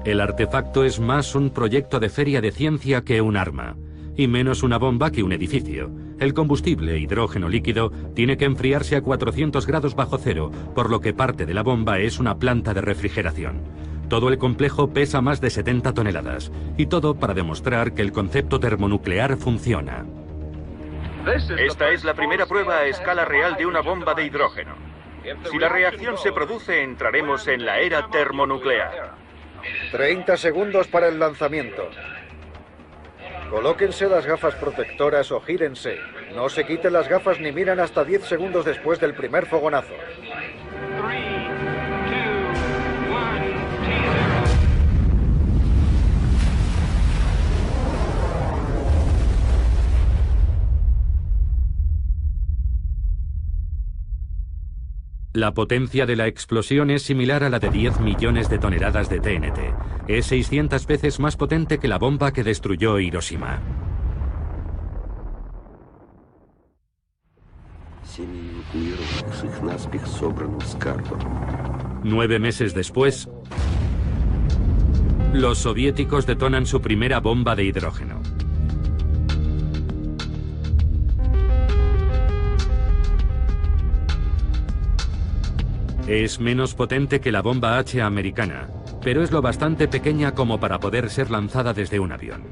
El artefacto es más un proyecto de feria de ciencia que un arma, y menos una bomba que un edificio. El combustible, hidrógeno líquido, tiene que enfriarse a 400 grados bajo cero, por lo que parte de la bomba es una planta de refrigeración. Todo el complejo pesa más de 70 toneladas, y todo para demostrar que el concepto termonuclear funciona. Esta es la primera prueba a escala real de una bomba de hidrógeno. Si la reacción se produce, entraremos en la era termonuclear. 30 segundos para el lanzamiento. Colóquense las gafas protectoras o gírense. No se quiten las gafas ni miran hasta 10 segundos después del primer fogonazo. La potencia de la explosión es similar a la de 10 millones de toneladas de TNT. Es 600 veces más potente que la bomba que destruyó Hiroshima. Nueve meses después, los soviéticos detonan su primera bomba de hidrógeno. Es menos potente que la bomba H americana, pero es lo bastante pequeña como para poder ser lanzada desde un avión.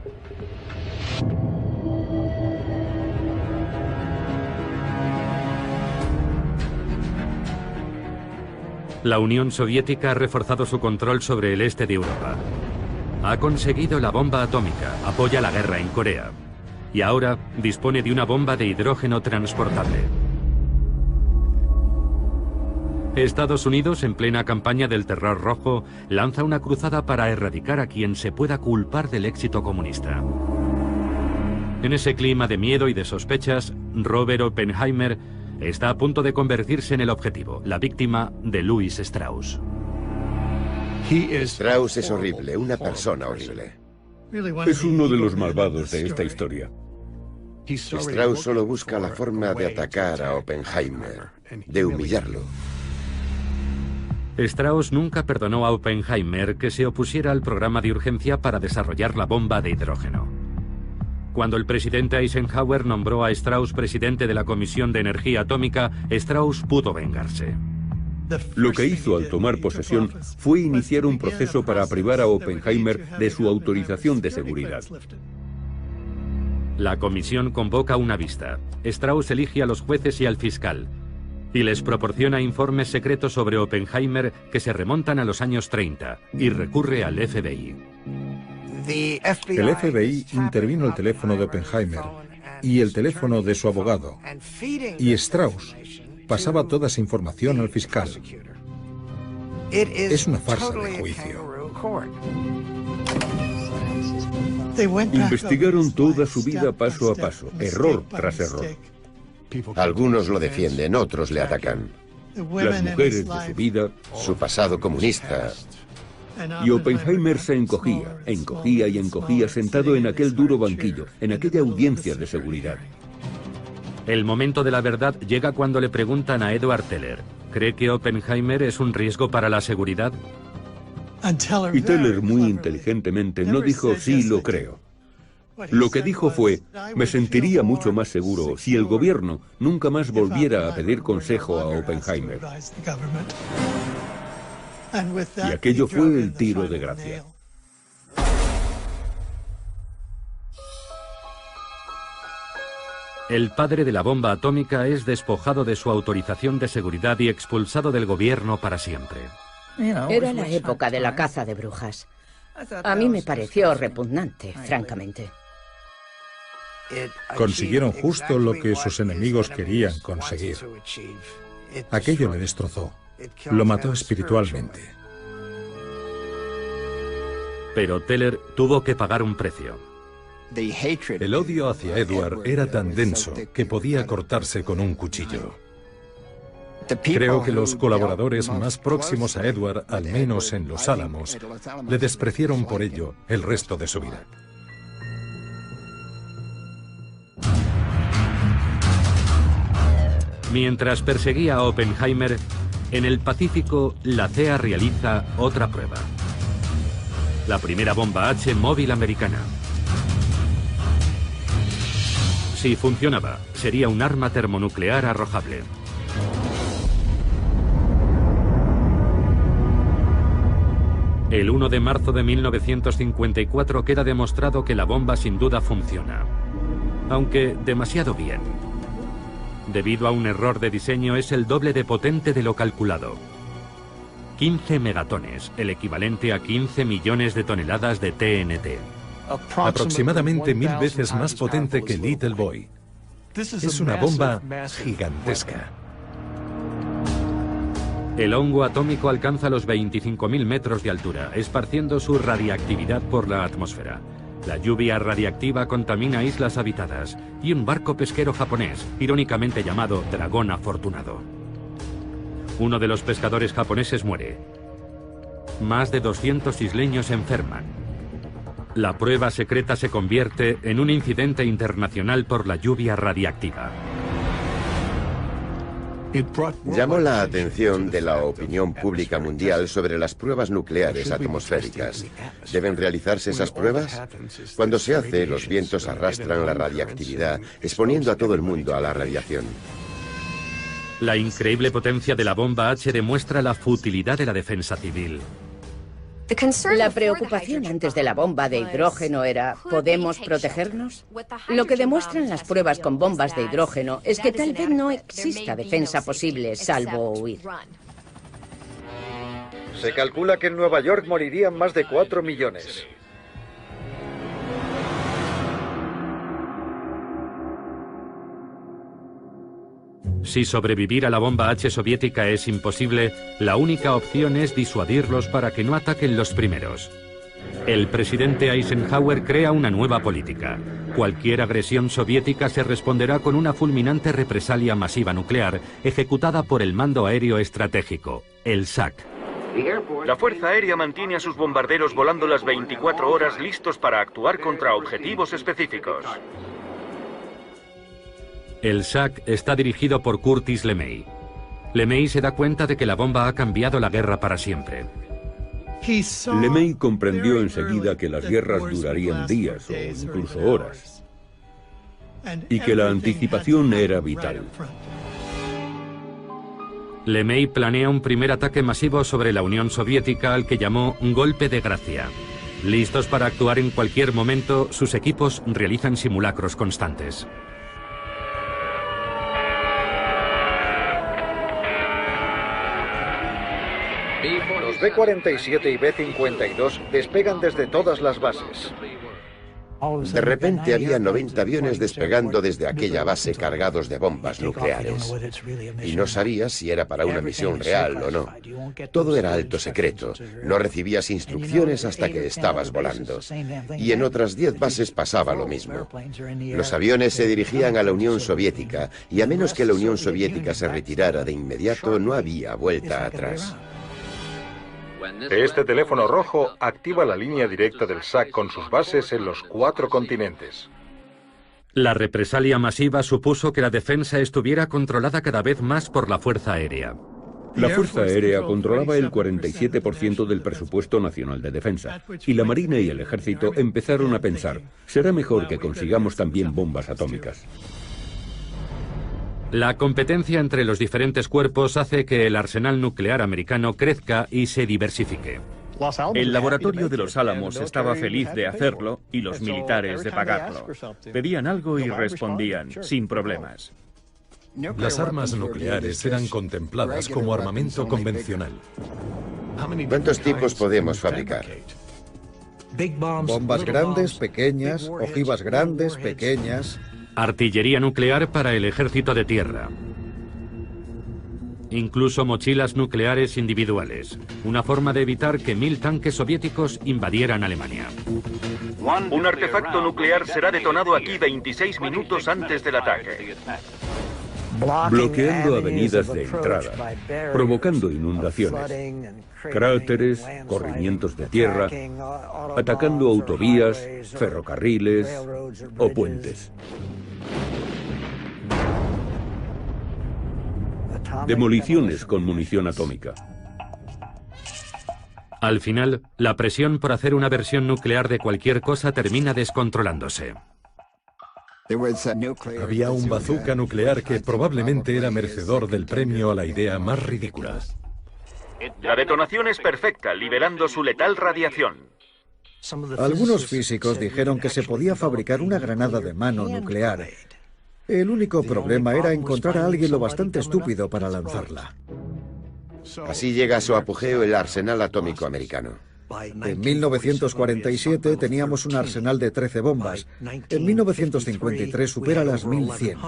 La Unión Soviética ha reforzado su control sobre el este de Europa. Ha conseguido la bomba atómica, apoya la guerra en Corea. Y ahora dispone de una bomba de hidrógeno transportable. Estados Unidos, en plena campaña del Terror Rojo, lanza una cruzada para erradicar a quien se pueda culpar del éxito comunista. En ese clima de miedo y de sospechas, Robert Oppenheimer está a punto de convertirse en el objetivo, la víctima de Louis Strauss. Strauss es horrible, una persona horrible. Es uno de los malvados de esta historia. Strauss solo busca la forma de atacar a Oppenheimer, de humillarlo. Strauss nunca perdonó a Oppenheimer que se opusiera al programa de urgencia para desarrollar la bomba de hidrógeno. Cuando el presidente Eisenhower nombró a Strauss presidente de la Comisión de Energía Atómica, Strauss pudo vengarse. Lo que hizo al tomar posesión fue iniciar un proceso para privar a Oppenheimer de su autorización de seguridad. La comisión convoca una vista. Strauss elige a los jueces y al fiscal, y les proporciona informes secretos sobre Oppenheimer que se remontan a los años 30, y recurre al FBI. El FBI intervino el teléfono de Oppenheimer y el teléfono de su abogado, y Strauss pasaba toda esa información al fiscal. Es una farsa de juicio. Investigaron toda su vida paso a paso, error tras error. Algunos lo defienden, otros le atacan. Las mujeres de su vida, su pasado comunista. Y Oppenheimer se encogía, encogía y encogía sentado en aquel duro banquillo, en aquella audiencia de seguridad. El momento de la verdad llega cuando le preguntan a Edward Teller, ¿cree que Oppenheimer es un riesgo para la seguridad? Y Teller muy inteligentemente no dijo sí, lo creo. Lo que dijo fue, me sentiría mucho más seguro si el gobierno nunca más volviera a pedir consejo a Oppenheimer. Y aquello fue el tiro de gracia. El padre de la bomba atómica es despojado de su autorización de seguridad y expulsado del gobierno para siempre. Era la época de la caza de brujas. A mí me pareció repugnante, francamente. Consiguieron justo lo que sus enemigos querían conseguir. Aquello le destrozó. Lo mató espiritualmente. Pero Teller tuvo que pagar un precio. El odio hacia Edward era tan denso que podía cortarse con un cuchillo. Creo que los colaboradores más próximos a Edward, al menos en Los Álamos, le despreciaron por ello el resto de su vida. Mientras perseguía a Oppenheimer, en el Pacífico, la CEA realiza otra prueba. La primera bomba H móvil americana. Si funcionaba, sería un arma termonuclear arrojable. El 1 de marzo de 1954 queda demostrado que la bomba sin duda funciona, aunque demasiado bien. Debido a un error de diseño, es el doble de potente de lo calculado. 15 megatones, el equivalente a 15 millones de toneladas de TNT. Aproximadamente 1000 veces más potente que Little Boy. Es una bomba gigantesca. El hongo atómico alcanza los 25.000 metros de altura, esparciendo su radiactividad por la atmósfera. La lluvia radiactiva contamina islas habitadas y un barco pesquero japonés, irónicamente llamado Dragón Afortunado. Uno de los pescadores japoneses muere. Más de 200 isleños enferman. La prueba secreta se convierte en un incidente internacional por la lluvia radiactiva. Llamó la atención de la opinión pública mundial sobre las pruebas nucleares atmosféricas. ¿Deben realizarse esas pruebas? Cuando se hace, los vientos arrastran la radiactividad, exponiendo a todo el mundo a la radiación. La increíble potencia de la bomba H demuestra la futilidad de la defensa civil. La preocupación antes de la bomba de hidrógeno era, ¿podemos protegernos? Lo que demuestran las pruebas con bombas de hidrógeno es que tal vez no exista defensa posible salvo huir. Se calcula que en Nueva York morirían más de 4 millones. Si sobrevivir a la bomba H soviética es imposible, la única opción es disuadirlos para que no ataquen los primeros. El presidente Eisenhower crea una nueva política. Cualquier agresión soviética se responderá con una fulminante represalia masiva nuclear ejecutada por el Mando Aéreo Estratégico, el SAC. La Fuerza Aérea mantiene a sus bombarderos volando las 24 horas listos para actuar contra objetivos específicos. El SAC está dirigido por Curtis LeMay. LeMay se da cuenta de que la bomba ha cambiado la guerra para siempre. LeMay comprendió enseguida que las guerras durarían días o incluso horas, y que la anticipación era vital. LeMay planea un primer ataque masivo sobre la Unión Soviética al que llamó golpe de gracia. Listos para actuar en cualquier momento, sus equipos realizan simulacros constantes. Los B-47 y B-52 despegan desde todas las bases. De repente había 90 aviones despegando desde aquella base cargados de bombas nucleares. Y no sabías si era para una misión real o no. Todo era alto secreto. No recibías instrucciones hasta que estabas volando. Y en otras 10 bases pasaba lo mismo. Los aviones se dirigían a la Unión Soviética y a menos que la Unión Soviética se retirara de inmediato, no había vuelta atrás. Este teléfono rojo activa la línea directa del SAC con sus bases en los 4 continentes. La represalia masiva supuso que la defensa estuviera controlada cada vez más por la Fuerza Aérea. La Fuerza Aérea controlaba el 47% del presupuesto nacional de defensa, y la Marina y el Ejército empezaron a pensar, será mejor que consigamos también bombas atómicas. La competencia entre los diferentes cuerpos hace que el arsenal nuclear americano crezca y se diversifique. El laboratorio de Los Álamos estaba feliz de hacerlo y los militares de pagarlo. Pedían algo y respondían, sin problemas. Las armas nucleares eran contempladas como armamento convencional. ¿Cuántos tipos podemos fabricar? Bombas grandes, pequeñas, ojivas grandes, pequeñas. Artillería nuclear para el ejército de tierra. Incluso mochilas nucleares individuales. Una forma de evitar que 1000 tanques soviéticos invadieran Alemania. Un artefacto nuclear será detonado aquí 26 minutos antes del ataque. Bloqueando avenidas de entrada, provocando inundaciones, cráteres, corrimientos de tierra, atacando autovías, ferrocarriles o puentes. Demoliciones con munición atómica. Al final, la presión por hacer una versión nuclear de cualquier cosa termina descontrolándose. Había un bazooka nuclear que probablemente era merecedor del premio a la idea más ridícula. La detonación es perfecta, liberando su letal radiación. Algunos físicos dijeron que se podía fabricar una granada de mano nuclear. El único problema era encontrar a alguien lo bastante estúpido para lanzarla. Así llega a su apogeo el arsenal atómico americano. En 1947 teníamos un arsenal de 13 bombas. En 1953 supera las 1100.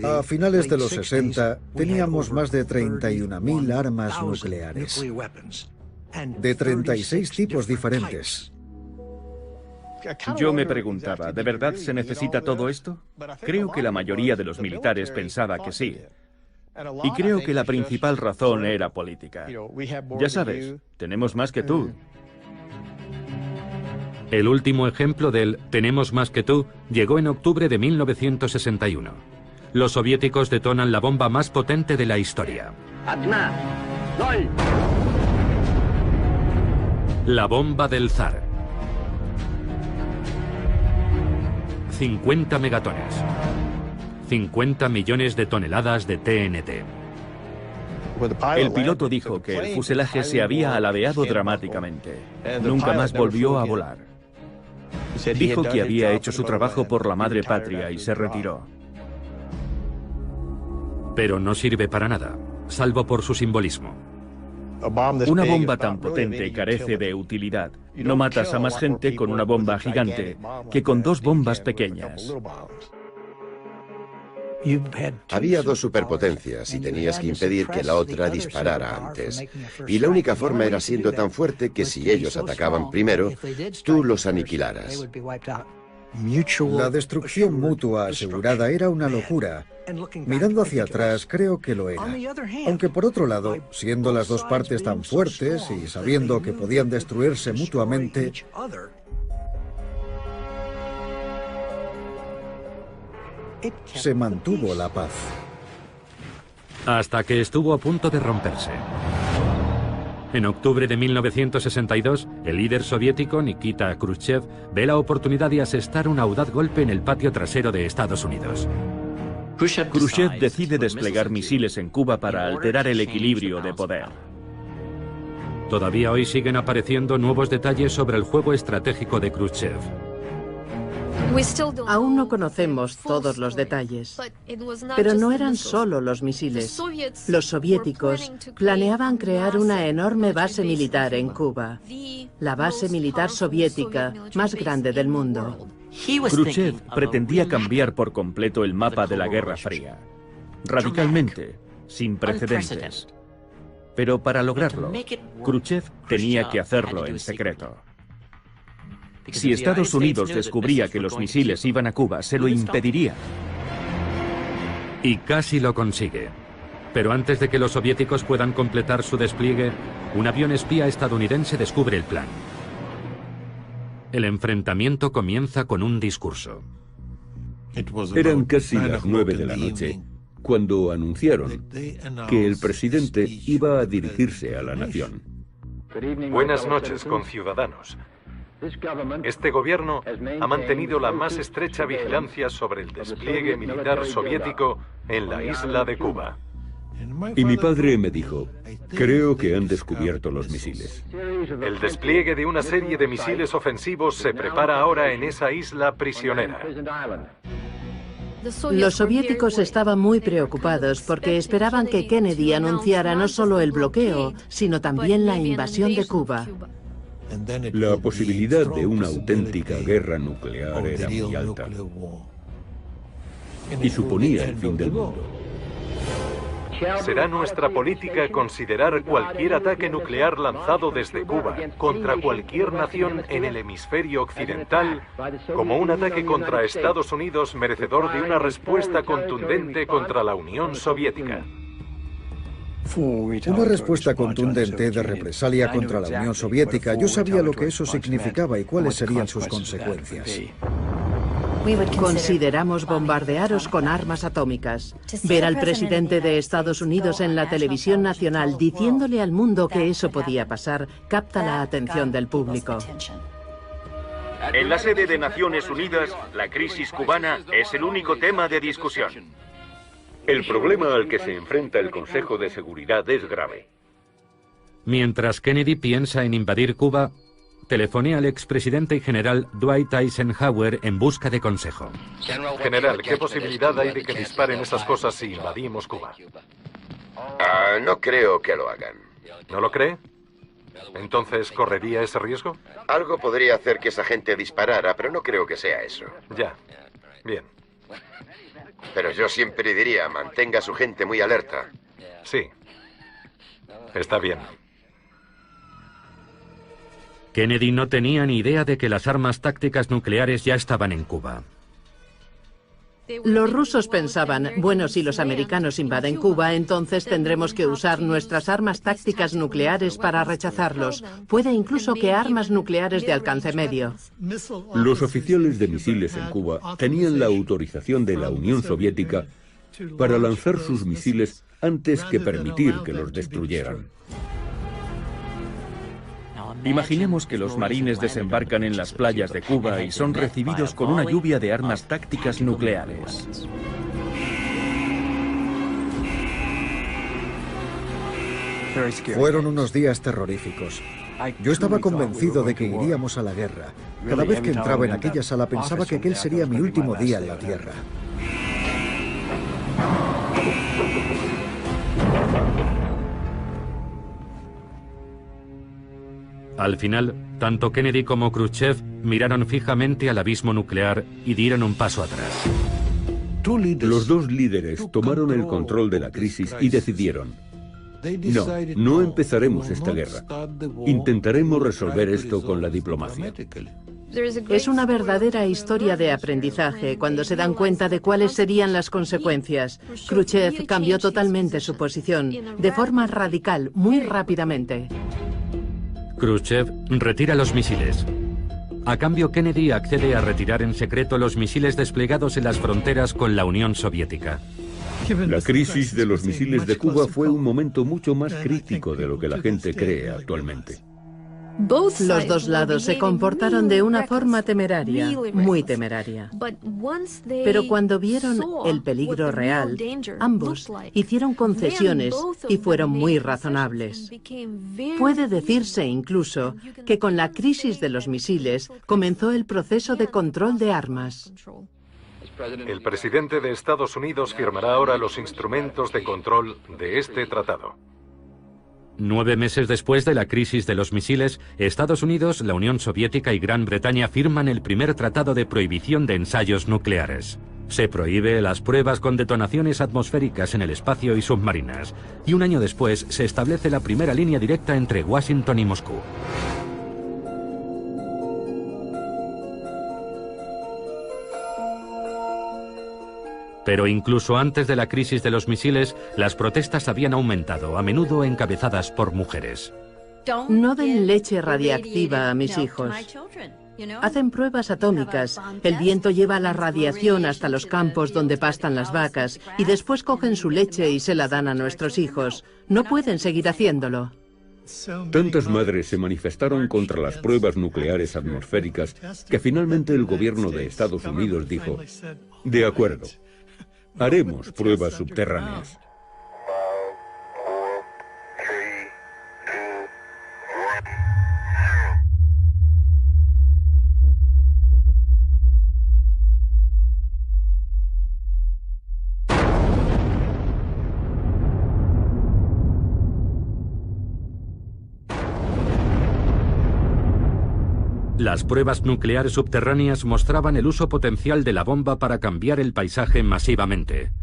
A finales de los 60 teníamos más de 31.000 armas nucleares, de 36 tipos diferentes. Yo me preguntaba, ¿de verdad se necesita todo esto? Creo que la mayoría de los militares pensaba que sí. Y creo que la principal razón era política. Ya sabes, tenemos más que tú. El último ejemplo del "tenemos más que tú" llegó en octubre de 1961. Los soviéticos detonan la bomba más potente de la historia. La bomba del zar. 50 megatones. 50 millones de toneladas de TNT. El piloto dijo que el fuselaje se había alabeado dramáticamente. Nunca más volvió a volar. Dijo que había hecho su trabajo por la madre patria y se retiró. Pero no sirve para nada, salvo por su simbolismo. Una bomba tan potente carece de utilidad. No matas a más gente con una bomba gigante que con dos bombas pequeñas. Había dos superpotencias y tenías que impedir que la otra disparara antes. Y la única forma era siendo tan fuerte que si ellos atacaban primero, tú los aniquilaras. La destrucción mutua asegurada era una locura. Mirando hacia atrás, creo que lo era. Aunque por otro lado, siendo las dos partes tan fuertes y sabiendo que podían destruirse mutuamente, se mantuvo la paz. Hasta que estuvo a punto de romperse. En octubre de 1962, el líder soviético Nikita Khrushchev ve la oportunidad de asestar un audaz golpe en el patio trasero de Estados Unidos. Khrushchev decide desplegar misiles en Cuba para alterar el equilibrio de poder. Todavía hoy siguen apareciendo nuevos detalles sobre el juego estratégico de Khrushchev. Aún no conocemos todos los detalles, pero no eran solo los misiles. Los soviéticos planeaban crear una enorme base militar en Cuba, la base militar soviética más grande del mundo. Khrushchev pretendía cambiar por completo el mapa de la Guerra Fría, radicalmente, sin precedentes. Pero para lograrlo, Khrushchev tenía que hacerlo en secreto. Si Estados Unidos descubría que los misiles iban a Cuba, se lo impediría. Y casi lo consigue. Pero antes de que los soviéticos puedan completar su despliegue, un avión espía estadounidense descubre el plan. El enfrentamiento comienza con un discurso. Eran casi las 9 de la noche cuando anunciaron que el presidente iba a dirigirse a la nación. Buenas noches, conciudadanos. Este gobierno ha mantenido la más estrecha vigilancia sobre el despliegue militar soviético en la isla de Cuba. Y mi padre me dijo, creo que han descubierto los misiles. El despliegue de una serie de misiles ofensivos se prepara ahora en esa isla prisionera. Los soviéticos estaban muy preocupados porque esperaban que Kennedy anunciara no solo el bloqueo, sino también la invasión de Cuba. La posibilidad de una auténtica guerra nuclear era muy alta. Y suponía el fin del mundo. Será nuestra política considerar cualquier ataque nuclear lanzado desde Cuba contra cualquier nación en el hemisferio occidental como un ataque contra Estados Unidos merecedor de una respuesta contundente contra la Unión Soviética. Una respuesta contundente de represalia contra la Unión Soviética. Yo sabía lo que eso significaba y cuáles serían sus consecuencias. Consideramos bombardearos con armas atómicas. Ver al presidente de Estados Unidos en la televisión nacional diciéndole al mundo que eso podía pasar capta la atención del público. En la sede de Naciones Unidas, la crisis cubana es el único tema de discusión. El problema al que se enfrenta el Consejo de Seguridad es grave. Mientras Kennedy piensa en invadir Cuba, telefonea al expresidente y general Dwight Eisenhower en busca de consejo. General, ¿qué posibilidad hay de que disparen esas cosas si invadimos Cuba? No creo que lo hagan. ¿No lo cree? ¿Entonces correría ese riesgo? Algo podría hacer que esa gente disparara, pero no creo que sea eso. Ya. Bien. Pero yo siempre diría, mantenga a su gente muy alerta. Sí. Está bien. Kennedy no tenía ni idea de que las armas tácticas nucleares ya estaban en Cuba. Los rusos pensaban, bueno, si los americanos invaden Cuba, entonces tendremos que usar nuestras armas tácticas nucleares para rechazarlos. Puede incluso que armas nucleares de alcance medio. Los oficiales de misiles en Cuba tenían la autorización de la Unión Soviética para lanzar sus misiles antes que permitir que los destruyeran. Imaginemos que los marines desembarcan en las playas de Cuba y son recibidos con una lluvia de armas tácticas nucleares. Fueron unos días terroríficos. Yo estaba convencido de que iríamos a la guerra. Cada vez que entraba en aquella sala pensaba que aquel sería mi último día en la Tierra. Al final, tanto Kennedy como Khrushchev miraron fijamente al abismo nuclear y dieron un paso atrás. Los dos líderes tomaron el control de la crisis y decidieron: no empezaremos esta guerra. Intentaremos resolver esto con la diplomacia. Es una verdadera historia de aprendizaje cuando se dan cuenta de cuáles serían las consecuencias. Khrushchev cambió totalmente su posición, de forma radical, muy rápidamente. Khrushchev retira los misiles. A cambio, Kennedy accede a retirar en secreto los misiles desplegados en las fronteras con la Unión Soviética. La crisis de los misiles de Cuba fue un momento mucho más crítico de lo que la gente cree actualmente. Los dos lados se comportaron de una forma temeraria, muy temeraria. Pero cuando vieron el peligro real, ambos hicieron concesiones y fueron muy razonables. Puede decirse incluso que con la crisis de los misiles comenzó el proceso de control de armas. El presidente de Estados Unidos firmará ahora los instrumentos de control de este tratado. 9 meses después de la crisis de los misiles, Estados Unidos, la Unión Soviética y Gran Bretaña firman el primer tratado de prohibición de ensayos nucleares. Se prohíbe las pruebas con detonaciones atmosféricas en el espacio y submarinas. Y un año después se establece la primera línea directa entre Washington y Moscú. Pero incluso antes de la crisis de los misiles, las protestas habían aumentado, a menudo encabezadas por mujeres. No den leche radiactiva a mis hijos. Hacen pruebas atómicas. El viento lleva la radiación hasta los campos donde pastan las vacas y después cogen su leche y se la dan a nuestros hijos. No pueden seguir haciéndolo. Tantas madres se manifestaron contra las pruebas nucleares atmosféricas que finalmente el gobierno de Estados Unidos dijo: de acuerdo. Haremos pruebas subterráneas. Las pruebas nucleares subterráneas mostraban el uso potencial de la bomba para cambiar el paisaje masivamente.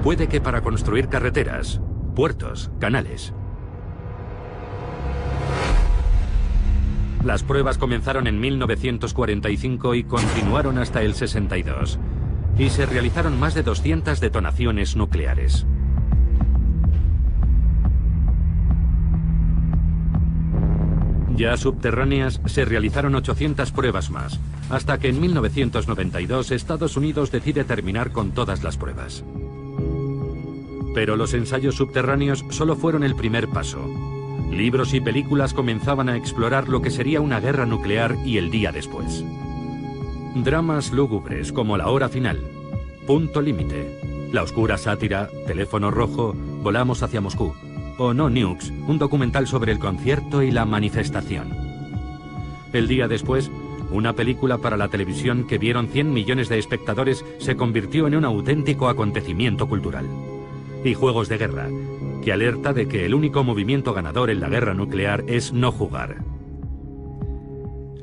Puede que para construir carreteras, puertos, canales. Las pruebas comenzaron en 1945 y continuaron hasta el 62. Y se realizaron más de 200 detonaciones nucleares. Ya subterráneas, se realizaron 800 pruebas más, hasta que en 1992 Estados Unidos decide terminar con todas las pruebas. Pero los ensayos subterráneos solo fueron el primer paso. Libros y películas comenzaban a explorar lo que sería una guerra nuclear y el día después. Dramas lúgubres como La hora final, Punto límite, La oscura sátira, Teléfono rojo, Volamos hacia Moscú, o No Nukes, un documental sobre el concierto y la manifestación. El día después, una película para la televisión que vieron 100 millones de espectadores se convirtió en un auténtico acontecimiento cultural. Y Juegos de guerra, que alerta de que el único movimiento ganador en la guerra nuclear es no jugar.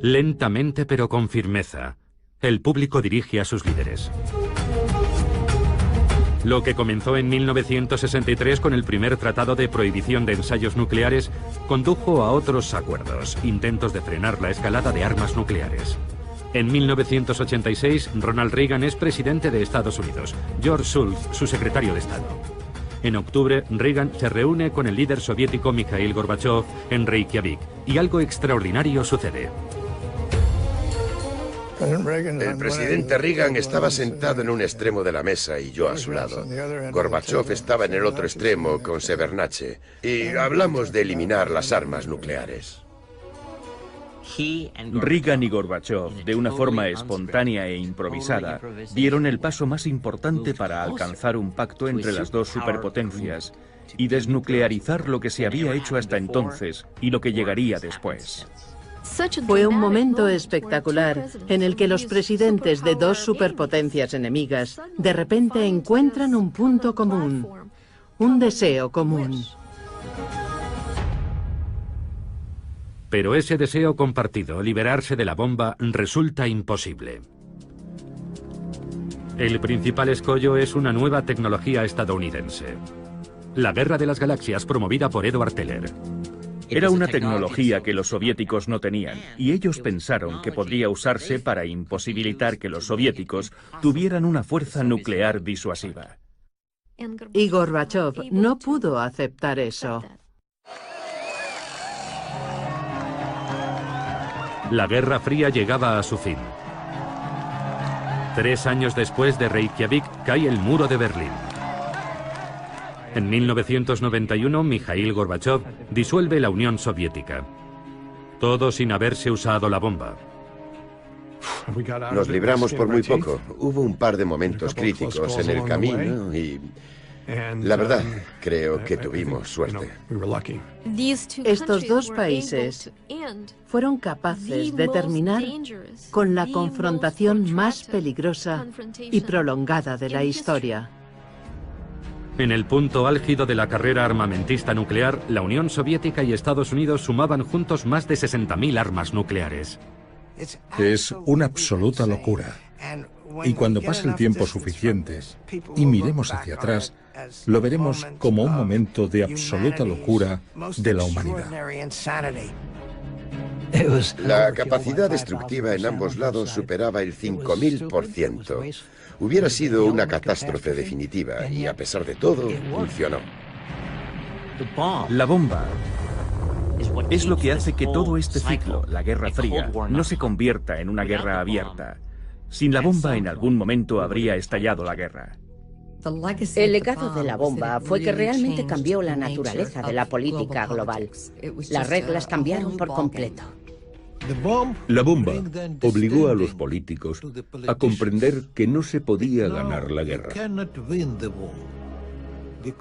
Lentamente pero con firmeza, el público dirige a sus líderes. Lo que comenzó en 1963 con el primer tratado de prohibición de ensayos nucleares condujo a otros acuerdos, intentos de frenar la escalada de armas nucleares. En 1986, Ronald Reagan es presidente de Estados Unidos, George Shultz, su secretario de Estado. En octubre, Reagan se reúne con el líder soviético Mikhail Gorbachev en Reykjavik, y algo extraordinario sucede. El presidente Reagan estaba sentado en un extremo de la mesa y yo a su lado. Gorbachev estaba en el otro extremo con Shevardnadze y hablamos de eliminar las armas nucleares. Reagan y Gorbachev, de una forma espontánea e improvisada, dieron el paso más importante para alcanzar un pacto entre las dos superpotencias y desnuclearizar lo que se había hecho hasta entonces y lo que llegaría después. Fue un momento espectacular en el que los presidentes de dos superpotencias enemigas de repente encuentran un punto común, un deseo común. Pero ese deseo compartido, liberarse de la bomba, resulta imposible. El principal escollo es una nueva tecnología estadounidense. La Guerra de las Galaxias, promovida por Edward Teller. Era una tecnología que los soviéticos no tenían, y ellos pensaron que podría usarse para imposibilitar que los soviéticos tuvieran una fuerza nuclear disuasiva. Y Gorbachev no pudo aceptar eso. La Guerra Fría llegaba a su fin. 3 años después de Reykjavik cae el muro de Berlín. En 1991, Mikhail Gorbachev disuelve la Unión Soviética. Todo sin haberse usado la bomba. Nos libramos por muy poco. Hubo un par de momentos críticos en el camino y... la verdad, creo que tuvimos suerte. Estos dos países fueron capaces de terminar con la confrontación más peligrosa y prolongada de la historia. En el punto álgido de la carrera armamentista nuclear, la Unión Soviética y Estados Unidos sumaban juntos más de 60.000 armas nucleares. Es una absoluta locura. Y cuando pase el tiempo suficiente y miremos hacia atrás, lo veremos como un momento de absoluta locura de la humanidad. La capacidad destructiva en ambos lados superaba el 5000%. Hubiera sido una catástrofe definitiva y, a pesar de todo, funcionó. La bomba es lo que hace que todo este ciclo, la Guerra Fría, no se convierta en una guerra abierta. Sin la bomba, en algún momento habría estallado la guerra. El legado de la bomba fue que realmente cambió la naturaleza de la política global. Las reglas cambiaron por completo. La bomba obligó a los políticos a comprender que no se podía ganar la guerra.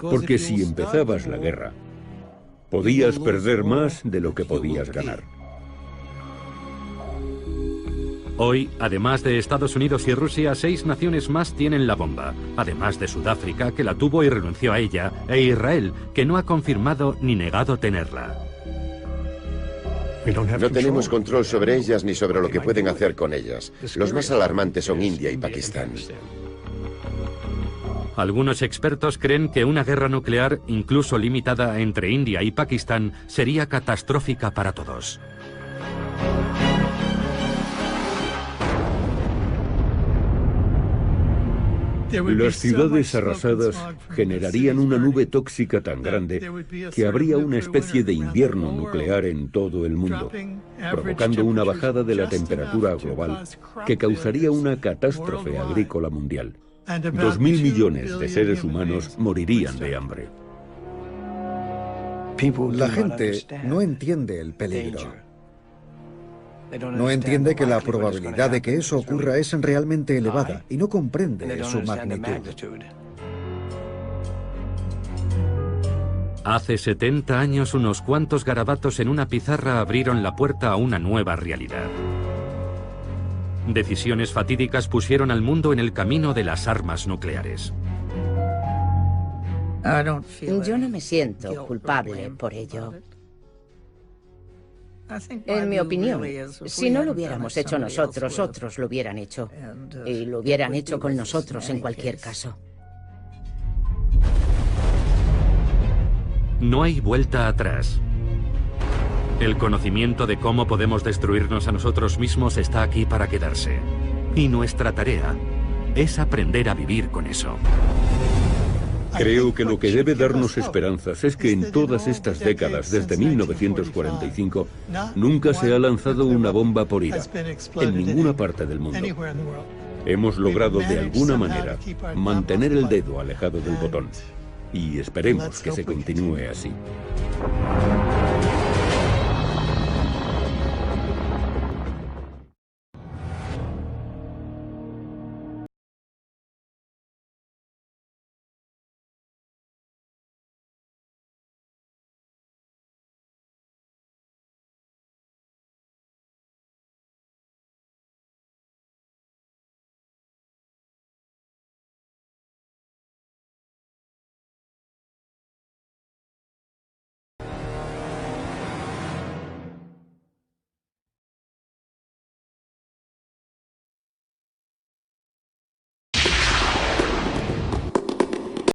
Porque si empezabas la guerra, podías perder más de lo que podías ganar. Hoy, además de Estados Unidos y Rusia, 6 naciones más tienen la bomba, además de Sudáfrica, que la tuvo y renunció a ella, e Israel, que no ha confirmado ni negado tenerla. No tenemos control sobre ellas ni sobre lo que pueden hacer con ellas. Los más alarmantes son India y Pakistán. Algunos expertos creen que una guerra nuclear, incluso limitada entre India y Pakistán, sería catastrófica para todos. Las ciudades arrasadas generarían una nube tóxica tan grande que habría una especie de invierno nuclear en todo el mundo, provocando una bajada de la temperatura global que causaría una catástrofe agrícola mundial. 2.000 millones de seres humanos morirían de hambre. La gente no entiende el peligro. No entiende que la probabilidad de que eso ocurra es realmente elevada y no comprende su magnitud. Hace 70 años, unos cuantos garabatos en una pizarra abrieron la puerta a una nueva realidad. Decisiones fatídicas pusieron al mundo en el camino de las armas nucleares. Yo no me siento culpable por ello. En mi opinión, si no lo hubiéramos hecho nosotros, otros lo hubieran hecho. Y lo hubieran hecho con nosotros en cualquier caso. No hay vuelta atrás. El conocimiento de cómo podemos destruirnos a nosotros mismos está aquí para quedarse. Y nuestra tarea es aprender a vivir con eso. Creo que lo que debe darnos esperanzas es que en todas estas décadas, desde 1945, nunca se ha lanzado una bomba por ira, en ninguna parte del mundo. Hemos logrado de alguna manera mantener el dedo alejado del botón, y esperemos que se continúe así.